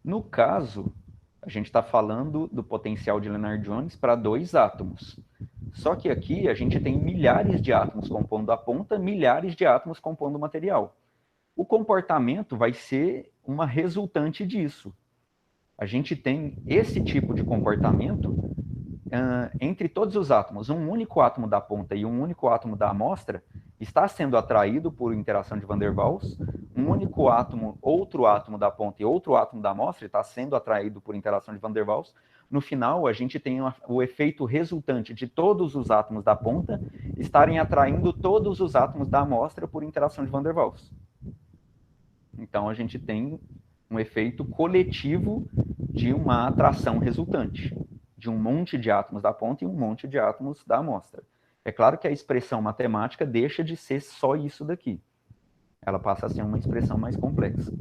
No caso, a gente está falando do potencial de Lennard-Jones para dois átomos. Só que aqui a gente tem milhares de átomos compondo a ponta, milhares de átomos compondo o material. O comportamento vai ser uma resultante disso. A gente tem esse tipo de comportamento entre todos os átomos. Um único átomo da ponta e um único átomo da amostra está sendo atraído por interação de Van der Waals. Um único átomo, outro átomo da ponta e outro átomo da amostra está sendo atraído por interação de Van der Waals. No final, a gente tem o efeito resultante de todos os átomos da ponta estarem atraindo todos os átomos da amostra por interação de Van der Waals. Então, a gente tem um efeito coletivo de uma atração resultante, de um monte de átomos da ponta e um monte de átomos da amostra. É claro que a expressão matemática deixa de ser só isso daqui. Ela passa a ser uma expressão mais complexa.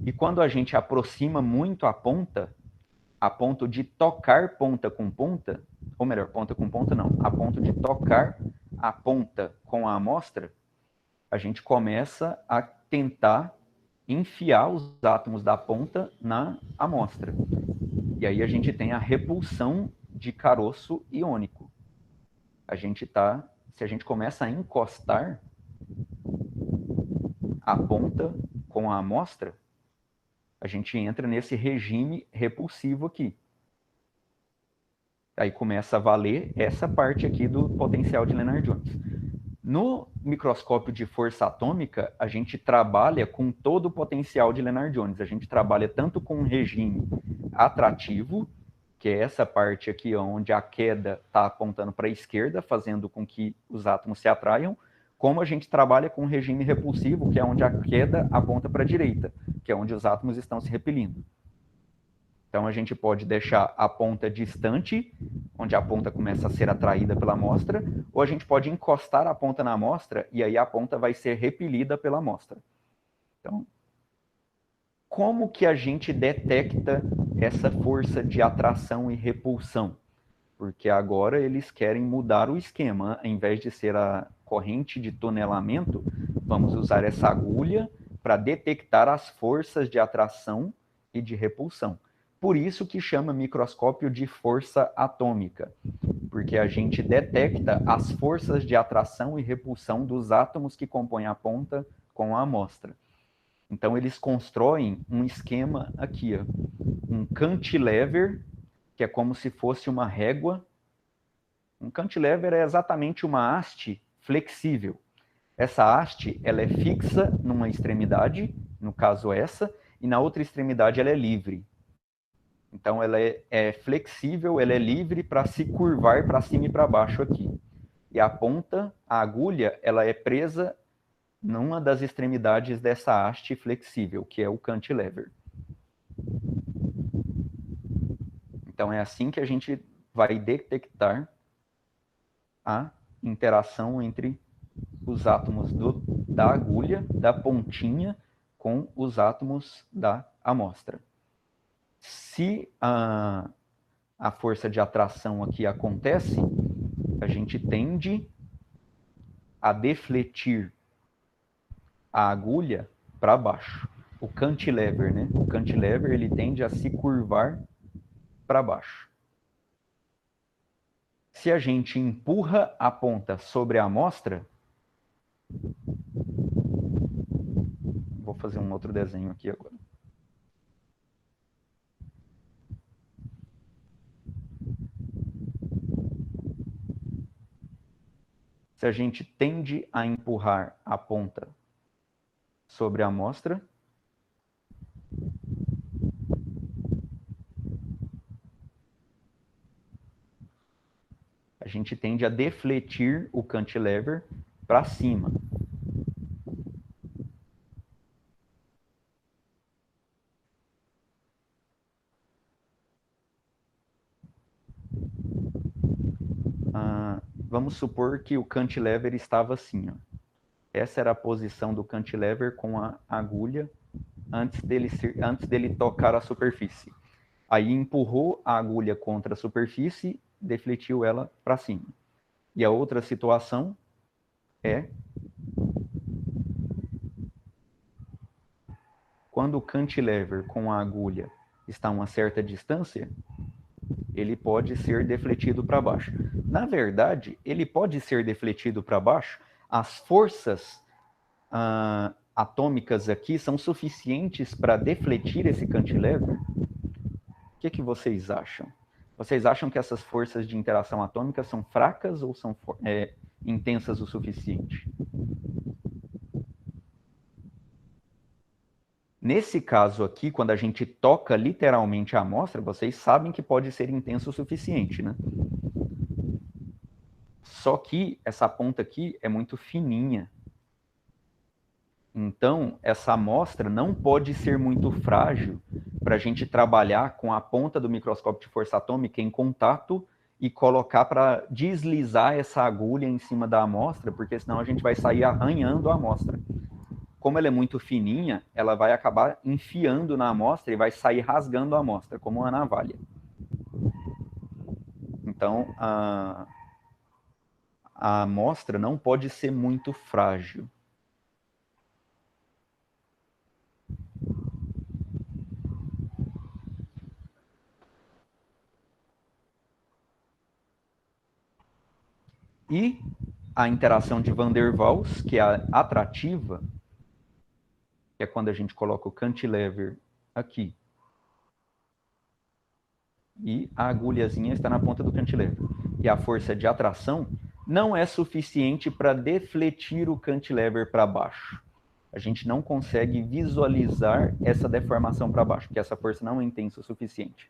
E quando a gente aproxima muito a ponta, a ponto de tocar ponta com ponta, ou melhor, ponta com ponta não, a ponto de tocar a ponta com a amostra, a gente começa a tentar enfiar os átomos da ponta na amostra. E aí a gente tem a repulsão de caroço iônico. Se a gente começa a encostar a ponta com a amostra, a gente entra nesse regime repulsivo aqui. Aí começa a valer essa parte aqui do potencial de Lennard-Jones. No microscópio de força atômica, a gente trabalha com todo o potencial de Lennard-Jones. A gente trabalha tanto com um regime atrativo, que é essa parte aqui onde a queda está apontando para a esquerda, fazendo com que os átomos se atraiam, como a gente trabalha com um regime repulsivo, que é onde a queda aponta para a direita, que é onde os átomos estão se repelindo. Então, a gente pode deixar a ponta distante, onde a ponta começa a ser atraída pela amostra, ou a gente pode encostar a ponta na amostra e aí a ponta vai ser repelida pela amostra. Então, como que a gente detecta essa força de atração e repulsão? Porque agora eles querem mudar o esquema. Em vez de ser a corrente de tunelamento, vamos usar essa agulha para detectar as forças de atração e de repulsão. Por isso que chama microscópio de força atômica, porque a gente detecta as forças de atração e repulsão dos átomos que compõem a ponta com a amostra. Então eles constroem um esquema aqui, ó, um cantilever, que é como se fosse uma régua. Um cantilever é exatamente uma haste flexível. Essa haste ela é fixa numa extremidade, no caso essa, e na outra extremidade ela é livre. Então, ela é flexível, ela é livre para se curvar para cima e para baixo aqui. E a ponta, a agulha, ela é presa numa das extremidades dessa haste flexível, que é o cantilever. Então, é assim que a gente vai detectar a interação entre os átomos da agulha, da pontinha, com os átomos da amostra. Se a força de atração aqui acontece, a gente tende a defletir a agulha para baixo. O cantilever, né? O cantilever ele tende a se curvar para baixo. Se a gente empurra a ponta sobre a amostra, vou fazer um outro desenho aqui agora. Se a gente tende a empurrar a ponta sobre a amostra, a gente tende a defletir o cantilever para cima. Vamos supor que o cantilever estava assim, ó. Essa era a posição do cantilever com a agulha antes dele tocar a superfície. Aí empurrou a agulha contra a superfície, defletiu ela para cima. E a outra situação é quando o cantilever com a agulha está a uma certa distância, ele pode ser defletido para baixo. Na verdade, ele pode ser defletido para baixo. As forças atômicas aqui são suficientes para defletir esse cantilever? O que vocês acham? Vocês acham que essas forças de interação atômica são fracas ou são intensas o suficiente? Nesse caso aqui, quando a gente toca literalmente a amostra, vocês sabem que pode ser intenso o suficiente, né? Só que essa ponta aqui é muito fininha. Então, essa amostra não pode ser muito frágil para a gente trabalhar com a ponta do microscópio de força atômica em contato e colocar para deslizar essa agulha em cima da amostra, porque senão a gente vai sair arranhando a amostra. Como ela é muito fininha, ela vai acabar enfiando na amostra e vai sair rasgando a amostra, como uma navalha. Então, a amostra não pode ser muito frágil. E a interação de Van der Waals, que é a atrativa, que é quando a gente coloca o cantilever aqui. E a agulhazinha está na ponta do cantilever. E a força de atração não é suficiente para defletir o cantilever para baixo. A gente não consegue visualizar essa deformação para baixo, porque essa força não é intensa o suficiente.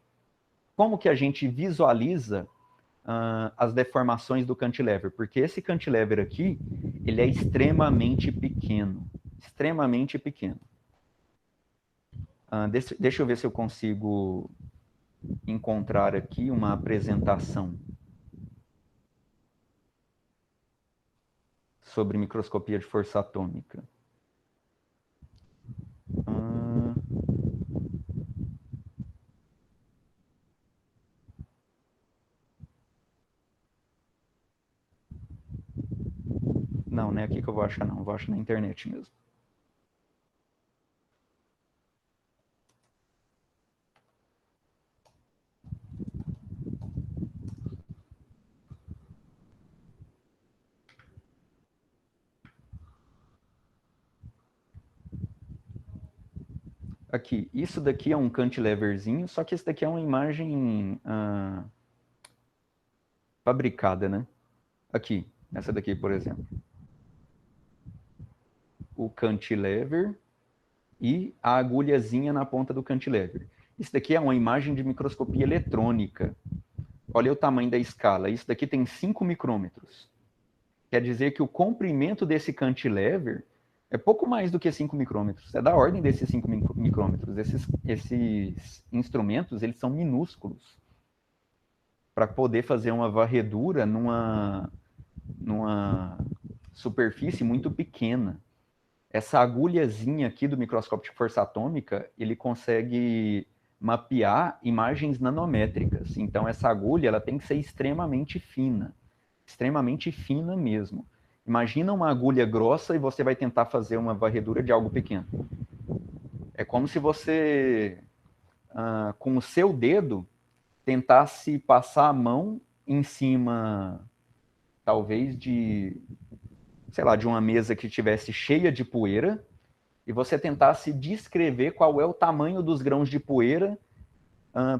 Como que a gente visualiza as deformações do cantilever? Porque esse cantilever aqui, ele é extremamente pequeno. Extremamente pequeno. Deixa eu ver se eu consigo encontrar aqui uma apresentação sobre microscopia de força atômica. Não, não é aqui que eu vou achar, não. Eu vou achar na internet mesmo. Aqui, isso daqui é um cantileverzinho, só que isso daqui é uma imagem fabricada, né? Aqui, essa daqui, por exemplo. O cantilever e a agulhazinha na ponta do cantilever. Isso daqui é uma imagem de microscopia eletrônica. Olha o tamanho da escala. Isso daqui tem 5 micrômetros. Quer dizer que o comprimento desse cantilever é pouco mais do que 5 micrômetros. É da ordem desses 5 micrômetros. Esses instrumentos, eles são minúsculos. Para poder fazer uma varredura numa superfície muito pequena. Essa agulhazinha aqui do microscópio de força atômica, ele consegue mapear imagens nanométricas. Então, essa agulha ela tem que ser extremamente fina mesmo. Imagina uma agulha grossa e você vai tentar fazer uma varredura de algo pequeno. É como se você, com o seu dedo, tentasse passar a mão em cima, talvez, de uma mesa que estivesse cheia de poeira, e você tentasse descrever qual é o tamanho dos grãos de poeira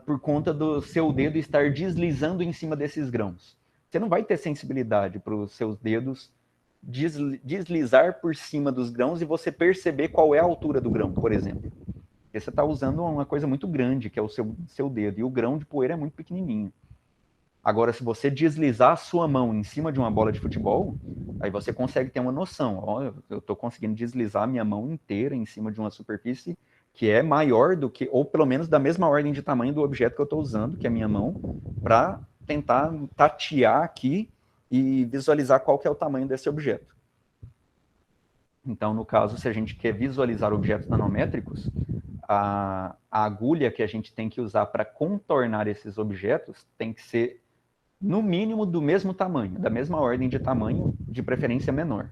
por conta do seu dedo estar deslizando em cima desses grãos. Você não vai ter sensibilidade para os seus dedos deslizar por cima dos grãos e você perceber qual é a altura do grão, por exemplo. Porque você está usando uma coisa muito grande, que é o seu dedo, e o grão de poeira é muito pequenininho. Agora, se você deslizar a sua mão em cima de uma bola de futebol, aí você consegue ter uma noção. Ó, eu estou conseguindo deslizar a minha mão inteira em cima de uma superfície que é maior do que, ou pelo menos da mesma ordem de tamanho do objeto que eu estou usando, que é a minha mão, para tentar tatear aqui e visualizar qual que é o tamanho desse objeto. Então, no caso, se a gente quer visualizar objetos nanométricos, a agulha que a gente tem que usar para contornar esses objetos tem que ser, no mínimo, do mesmo tamanho, da mesma ordem de tamanho, de preferência menor.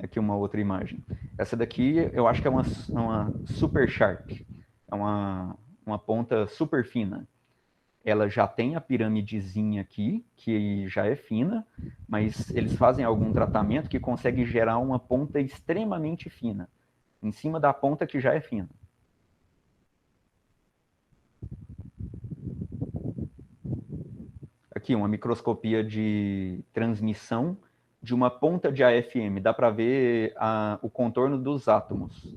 Aqui uma outra imagem. Essa daqui eu acho que é uma super sharp, é uma ponta super fina. Ela já tem a piramidezinha aqui, que já é fina, mas eles fazem algum tratamento que consegue gerar uma ponta extremamente fina, em cima da ponta que já é fina. Aqui, uma microscopia de transmissão de uma ponta de AFM. Dá para ver o contorno dos átomos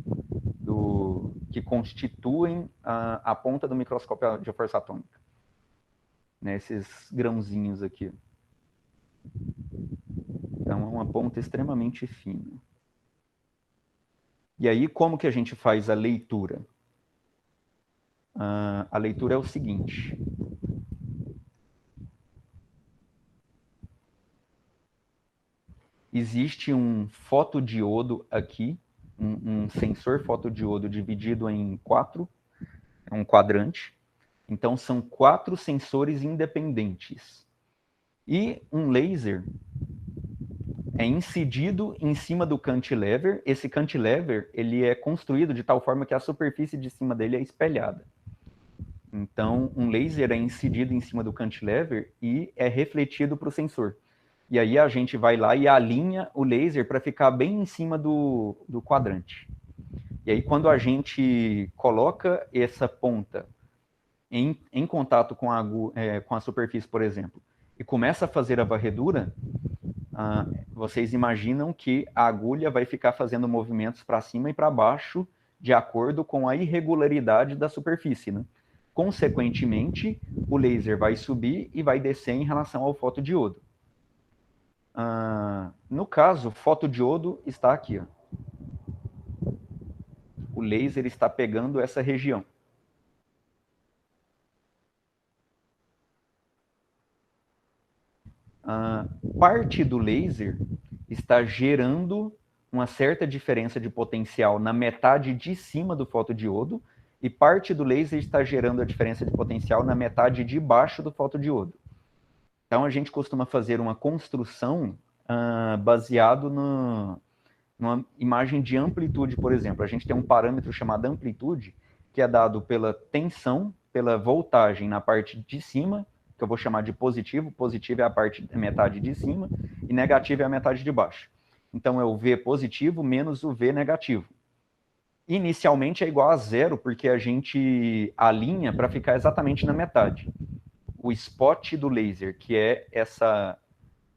que constituem a ponta do microscópio de força atômica. Né, esses grãozinhos aqui. Então, é uma ponta extremamente fina. E aí, como que a gente faz a leitura? A leitura é o seguinte. Existe um fotodiodo aqui, um sensor fotodiodo dividido em 4, é um quadrante. Então, são 4 sensores independentes. E um laser é incidido em cima do cantilever. Esse cantilever ele é construído de tal forma que a superfície de cima dele é espelhada. Então, um laser é incidido em cima do cantilever e é refletido para o sensor. E aí a gente vai lá e alinha o laser para ficar bem em cima do quadrante. E aí, quando a gente coloca essa ponta em contato com a superfície, por exemplo, e começa a fazer a varredura, vocês imaginam que a agulha vai ficar fazendo movimentos para cima e para baixo de acordo com a irregularidade da superfície, né? Consequentemente, o laser vai subir e vai descer em relação ao fotodiodo. No caso, o fotodiodo está aqui. Ó. O laser está pegando essa região. Parte do laser está gerando uma certa diferença de potencial na metade de cima do fotodiodo e parte do laser está gerando a diferença de potencial na metade de baixo do fotodiodo. Então, a gente costuma fazer uma construção baseado numa imagem de amplitude, por exemplo. A gente tem um parâmetro chamado amplitude, que é dado pela tensão, pela voltagem na parte de cima, que eu vou chamar de positivo. Positivo é a metade de cima e negativo é a metade de baixo. Então, é o V positivo menos o V negativo. Inicialmente é igual a zero, porque a gente alinha para ficar exatamente na metade. O spot do laser, que é essa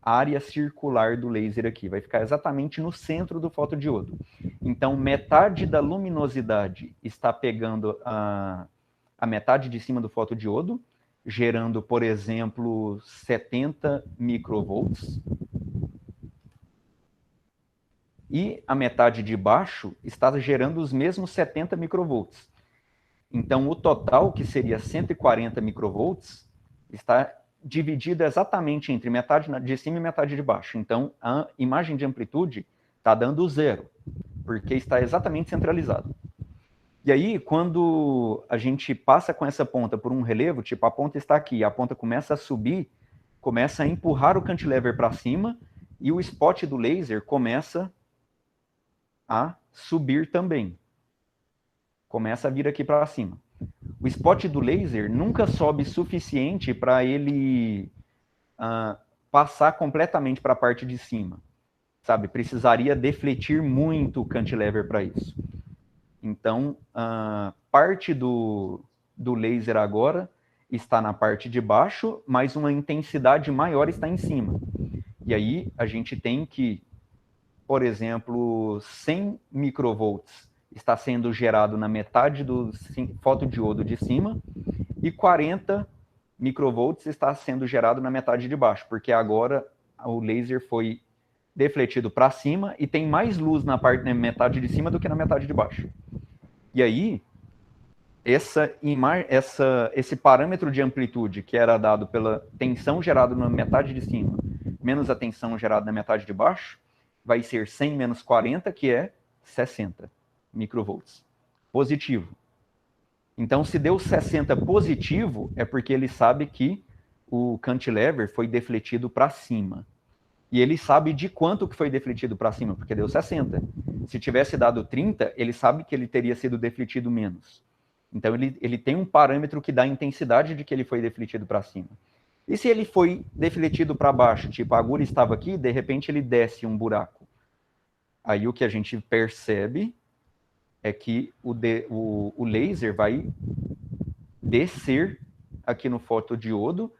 área circular do laser aqui, vai ficar exatamente no centro do fotodiodo. Então, metade da luminosidade está pegando a metade de cima do fotodiodo, gerando, por exemplo, 70 microvolts. E a metade de baixo está gerando os mesmos 70 microvolts. Então, o total, que seria 140 microvolts, está dividido exatamente entre metade de cima e metade de baixo. Então, a imagem de amplitude está dando zero, porque está exatamente centralizado. E aí, quando a gente passa com essa ponta por um relevo, tipo, a ponta está aqui, a ponta começa a subir, começa a empurrar o cantilever para cima, e o spot do laser começa a subir também. Começa a vir aqui para cima. O spot do laser nunca sobe suficiente para ele passar completamente para a parte de cima, sabe? Precisaria defletir muito o cantilever para isso. Então, parte do laser agora está na parte de baixo, mas uma intensidade maior está em cima. E aí a gente tem que, por exemplo, 100 microvolts está sendo gerado na metade do fotodiodo de cima e 40 microvolts está sendo gerado na metade de baixo, porque agora o laser foi defletido para cima e tem mais luz na metade de cima do que na metade de baixo. E aí, esse parâmetro de amplitude que era dado pela tensão gerada na metade de cima menos a tensão gerada na metade de baixo, vai ser 100 menos 40, que é 60 microvolts. Positivo. Então, se deu 60 positivo, é porque ele sabe que o cantilever foi defletido para cima. E ele sabe de quanto que foi defletido para cima, porque deu 60. Se tivesse dado 30, ele sabe que ele teria sido defletido menos. Então, ele tem um parâmetro que dá a intensidade de que ele foi defletido para cima. E se ele foi defletido para baixo, tipo, a agulha estava aqui, de repente ele desce um buraco. Aí o que a gente percebe é que o laser vai descer aqui no fotodiodo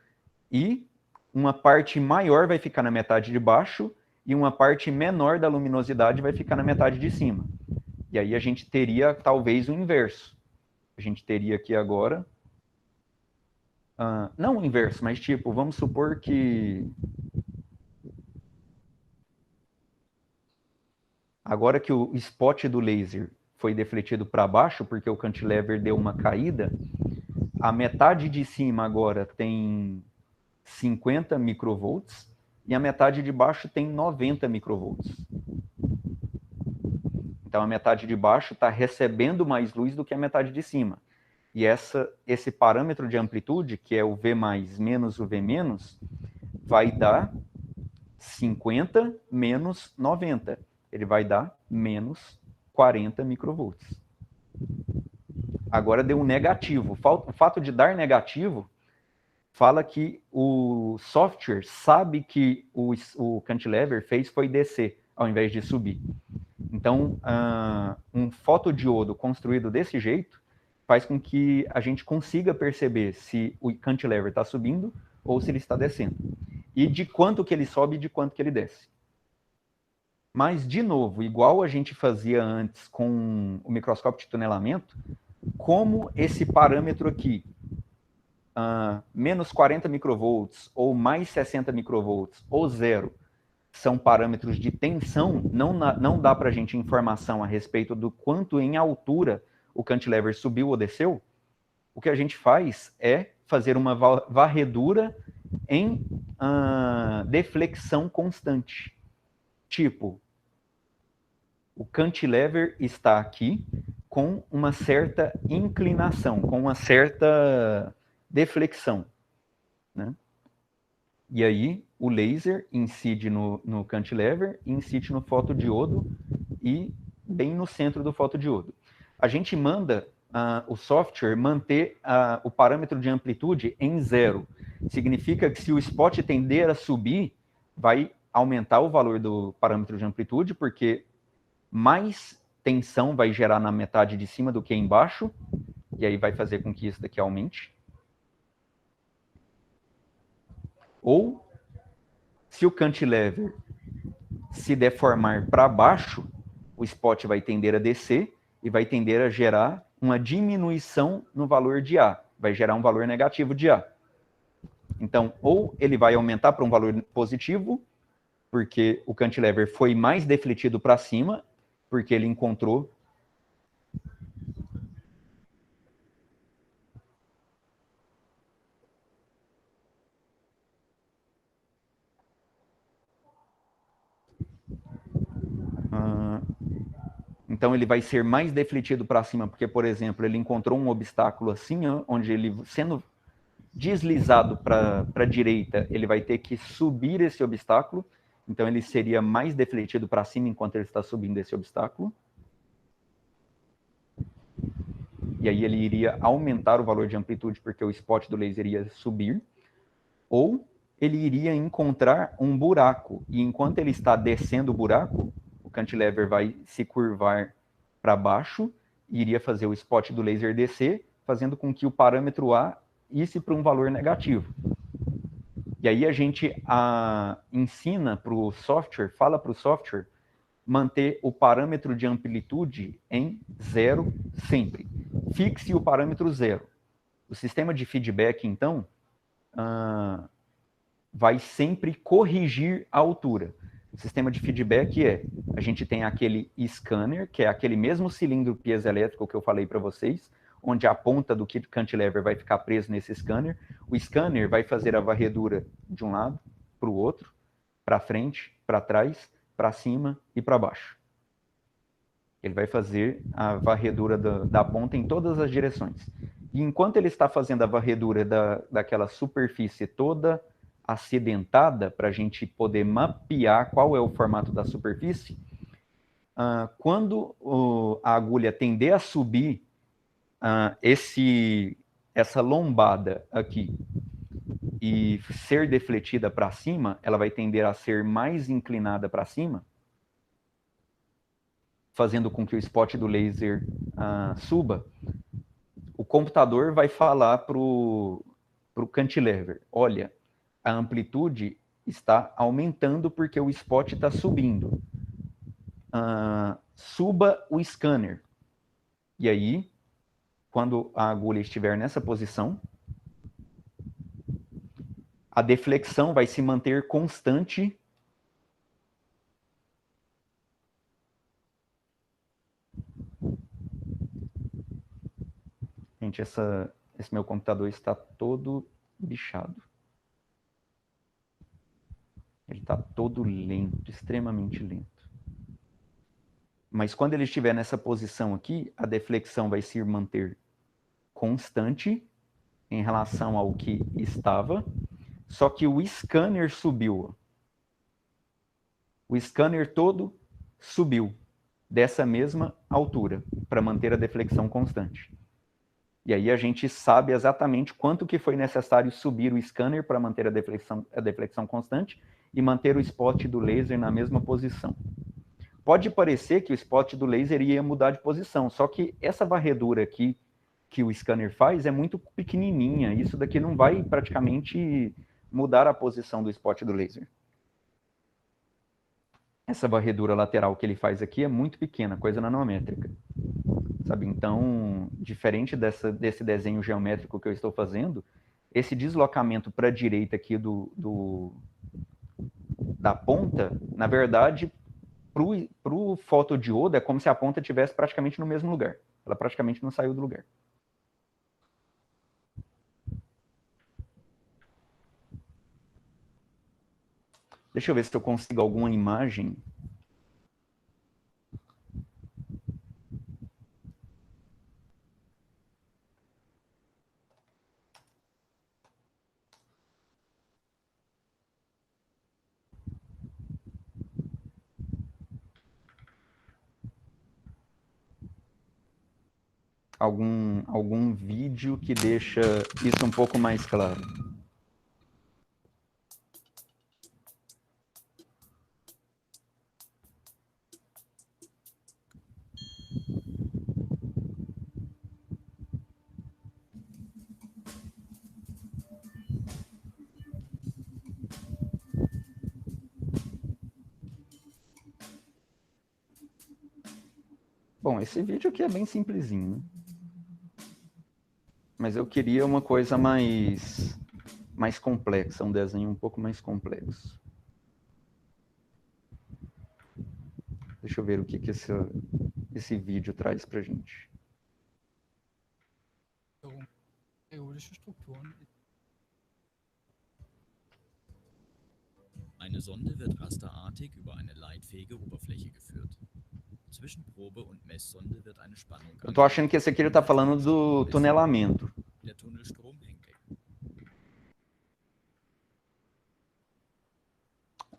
e uma parte maior vai ficar na metade de baixo e uma parte menor da luminosidade vai ficar na metade de cima. E aí a gente teria talvez o inverso. A gente teria aqui agora... não o inverso, mas tipo, vamos supor que... Agora que o spot do laser foi defletido para baixo, porque o cantilever deu uma caída, a metade de cima agora tem 50 microvolts e a metade de baixo tem 90 microvolts. Então a metade de baixo está recebendo mais luz do que a metade de cima. E esse parâmetro de amplitude, que é o V mais menos o V menos, vai dar 50 menos 90. Ele vai dar menos 40 microvolts. agora deu um negativo. O fato de dar negativo fala que o software sabe que o cantilever fez foi descer, ao invés de subir. Então, um fotodiodo construído desse jeito faz com que a gente consiga perceber se o cantilever está subindo ou se ele está descendo. E de quanto que ele sobe e de quanto que ele desce. Mas, de novo, igual a gente fazia antes com o microscópio de tunelamento, como esse parâmetro aqui, menos 40 microvolts ou mais 60 microvolts ou zero, são parâmetros de tensão, não dá para a gente informação a respeito do quanto em altura o cantilever subiu ou desceu. O que a gente faz é fazer uma varredura em deflexão constante. Tipo, o cantilever está aqui com uma certa inclinação, com uma certa deflexão, né? E aí o laser incide no cantilever, incide no fotodiodo e bem no centro do fotodiodo. A gente manda o software manter o parâmetro de amplitude em 0. Significa que se o spot tender a subir, vai aumentar o valor do parâmetro de amplitude, porque mais tensão vai gerar na metade de cima do que embaixo, e aí vai fazer com que isso daqui aumente. Ou, se o cantilever se deformar para baixo, o spot vai tender a descer e vai tender a gerar uma diminuição no valor de A, vai gerar um valor negativo de A. Então, ou ele vai aumentar para um valor positivo, porque o cantilever foi mais defletido para cima, porque ele encontrou então ele vai ser mais defletido para cima, porque, por exemplo, ele encontrou um obstáculo assim, onde ele, sendo deslizado para a direita, ele vai ter que subir esse obstáculo, então ele seria mais defletido para cima enquanto ele está subindo esse obstáculo. E aí ele iria aumentar o valor de amplitude, porque o spot do laser iria subir. Ou ele iria encontrar um buraco, e enquanto ele está descendo o buraco, o cantilever vai se curvar para baixo, e iria fazer o spot do laser descer, fazendo com que o parâmetro A isse para um valor negativo. E aí a gente ensina para o software, fala para o software, manter o parâmetro de amplitude em 0 sempre. Fixe o parâmetro 0. O sistema de feedback, então, vai sempre corrigir a altura. O sistema de feedback a gente tem aquele scanner, que é aquele mesmo cilindro piezoelétrico que eu falei para vocês, onde a ponta do cantilever vai ficar preso nesse scanner. O scanner vai fazer a varredura de um lado para o outro, para frente, para trás, para cima e para baixo. Ele vai fazer a varredura da ponta em todas as direções. E enquanto ele está fazendo a varredura daquela superfície toda acidentada, para a gente poder mapear qual é o formato da superfície, quando a agulha tender a subir essa lombada aqui e ser defletida para cima, ela vai tender a ser mais inclinada para cima, fazendo com que o spot do laser suba. O computador vai falar para o cantilever, olha, a amplitude está aumentando porque o spot está subindo. Suba o scanner. E aí, quando a agulha estiver nessa posição, a deflexão vai se manter constante. Gente, esse meu computador está todo bichado. Ele está todo lento, extremamente lento. Mas quando ele estiver nessa posição aqui, a deflexão vai se manter constante em relação ao que estava, só que o scanner subiu. O scanner todo subiu dessa mesma altura, para manter a deflexão constante. E aí a gente sabe exatamente quanto que foi necessário subir o scanner para manter a deflexão constante e manter o spot do laser na mesma posição. Pode parecer que o spot do laser ia mudar de posição, só que essa varredura aqui que o scanner faz é muito pequenininha. Isso daqui não vai praticamente mudar a posição do spot do laser. Essa varredura lateral que ele faz aqui é muito pequena, coisa nanométrica. Sabe? Então, diferente desse desenho geométrico que eu estou fazendo, esse deslocamento para a direita aqui da ponta, na verdade, para o fotodiodo é como se a ponta estivesse praticamente no mesmo lugar. Ela praticamente não saiu do lugar. Deixa eu ver se eu consigo alguma imagem. Algum vídeo que deixa isso um pouco mais claro. Bom, esse vídeo aqui é bem simplesinho, né? Mas eu queria uma coisa mais complexa, um desenho um pouco mais complexo. Deixa eu ver o que esse vídeo traz pra gente. Periodische Strukturen. Eine Sonde wird rasterartig über eine leitfähige Oberfläche geführt. Zwischen Probe und Messsonde wird eine Spannung. Eu tô achando que esse aqui ele tá falando do tunelamento. Der Tunnelstromhenkel.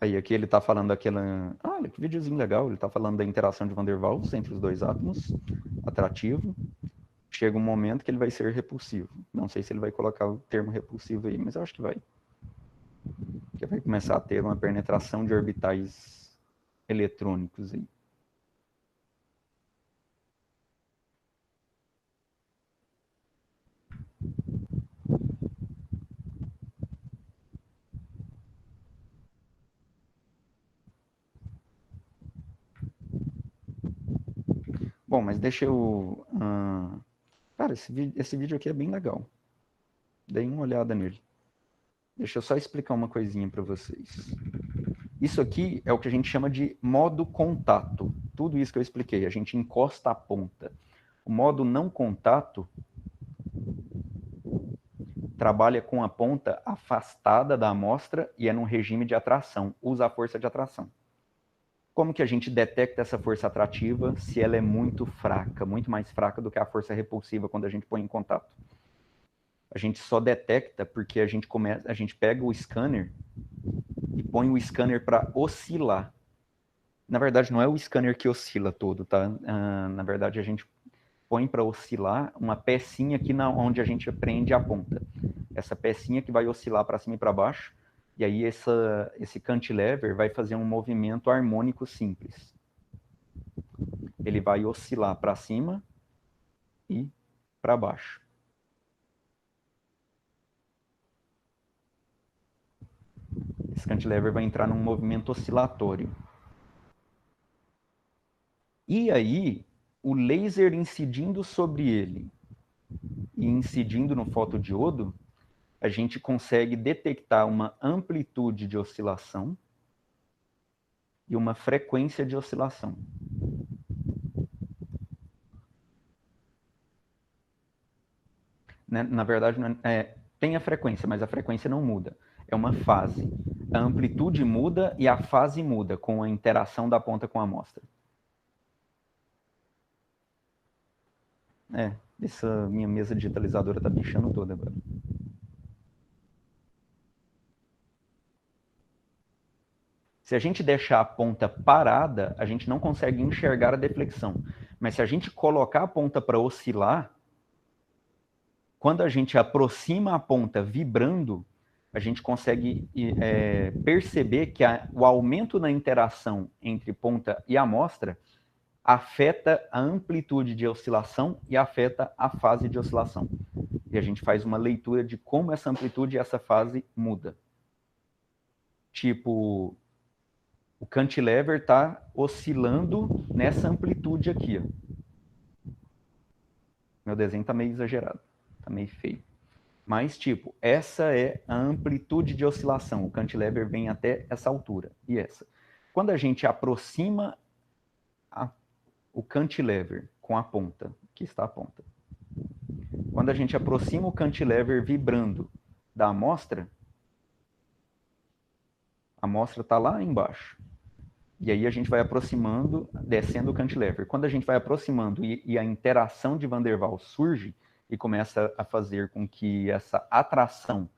Aí aqui ele tá falando daquela... Olha, que videozinho legal. Ele tá falando da interação de Van der Waals entre os dois átomos. Atrativo. Chega um momento que ele vai ser repulsivo. Não sei se ele vai colocar o termo repulsivo aí, mas eu acho que vai. Que vai começar a ter uma penetração de orbitais eletrônicos aí. Bom, mas deixa eu... Cara, esse vídeo aqui é bem legal. Deem uma olhada nele. Deixa eu só explicar uma coisinha para vocês. Isso aqui é o que a gente chama de modo contato. Tudo isso que eu expliquei, a gente encosta a ponta. O modo não contato trabalha com a ponta afastada da amostra e é num regime de atração, usa a força de atração. Como que a gente detecta essa força atrativa se ela é muito fraca, muito mais fraca do que a força repulsiva quando a gente põe em contato? A gente só detecta porque a gente pega o scanner e põe o scanner para oscilar. Na verdade, não é o scanner que oscila todo, tá? Na verdade, a gente põe para oscilar uma pecinha aqui onde a gente prende a ponta. Essa pecinha que vai oscilar para cima e para baixo, e aí esse cantilever vai fazer um movimento harmônico simples. Ele vai oscilar para cima e para baixo. Esse cantilever vai entrar num movimento oscilatório. E aí, o laser incidindo sobre ele e incidindo no fotodiodo, a gente consegue detectar uma amplitude de oscilação e uma frequência de oscilação. Na verdade, tem a frequência, mas a frequência não muda. É uma fase. A amplitude muda e a fase muda com a interação da ponta com a amostra. Essa minha mesa digitalizadora tá bichando toda agora. Se a gente deixar a ponta parada, a gente não consegue enxergar a deflexão. Mas se a gente colocar a ponta para oscilar, quando a gente aproxima a ponta vibrando, a gente consegue perceber que o aumento na interação entre ponta e amostra afeta a amplitude de oscilação e afeta a fase de oscilação. E a gente faz uma leitura de como essa amplitude e essa fase muda. Tipo, o cantilever está oscilando nessa amplitude aqui. Ó. Meu desenho está meio exagerado, está meio feio. Mas, tipo, essa é a amplitude de oscilação. O cantilever vem até essa altura e essa. Quando a gente aproxima o cantilever com a ponta, aqui está a ponta. Quando a gente aproxima o cantilever vibrando da amostra, a amostra está lá embaixo. E aí a gente vai aproximando, descendo o cantilever. Quando a gente vai aproximando e a interação de Van der Waals surge e começa a fazer com que essa atração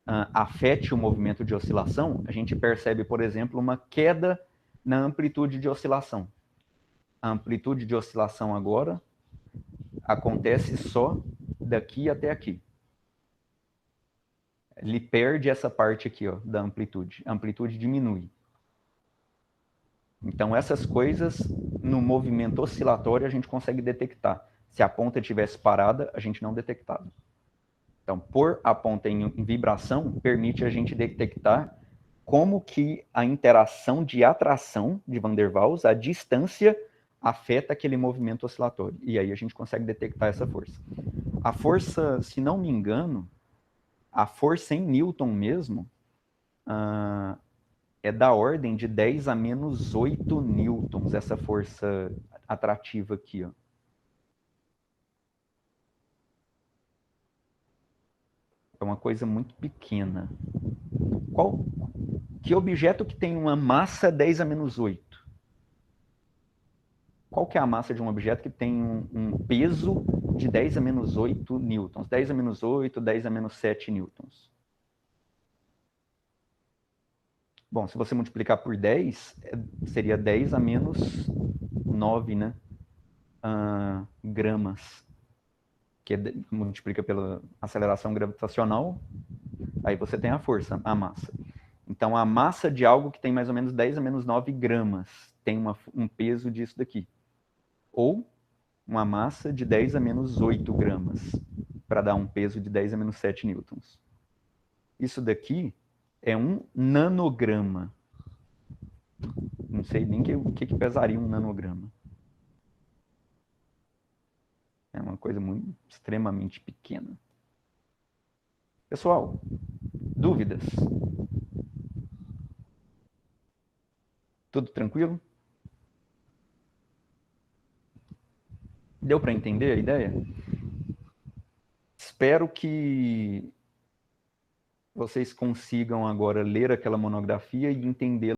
afete o movimento de oscilação, a gente percebe, por exemplo, uma queda na amplitude de oscilação. A amplitude de oscilação agora acontece só daqui até aqui. Ele perde essa parte aqui, ó, da amplitude. A amplitude diminui. Então, essas coisas, no movimento oscilatório, a gente consegue detectar. Se a ponta estivesse parada, a gente não detectava. Então, pôr a ponta em vibração permite a gente detectar como que a interação de atração de Van der Waals, a distância, afeta aquele movimento oscilatório. E aí a gente consegue detectar essa força. A força, se não me engano, a força em Newton mesmo, é da ordem de 10 a menos 8 newtons, essa força atrativa aqui, ó. É uma coisa muito pequena. Que objeto que tem uma massa 10 a menos 8? Qual que é a massa de um objeto que tem um peso de 10 a menos 8 newtons? 10 a menos 8, 10 a menos 7 newtons. Bom, se você multiplicar por 10, seria 10 a menos 9, né? Gramas. Que multiplica pela aceleração gravitacional, aí você tem a força, a massa. Então, a massa de algo que tem mais ou menos 10 a menos 9 gramas tem um peso disso daqui. Ou uma massa de 10 a menos 8 gramas, para dar um peso de 10 a menos 7 newtons. Isso daqui é um nanograma. Não sei nem o que pesaria um nanograma. É uma coisa muito extremamente pequena. Pessoal, dúvidas? Tudo tranquilo? Deu para entender a ideia? Espero que vocês consigam agora ler aquela monografia e entender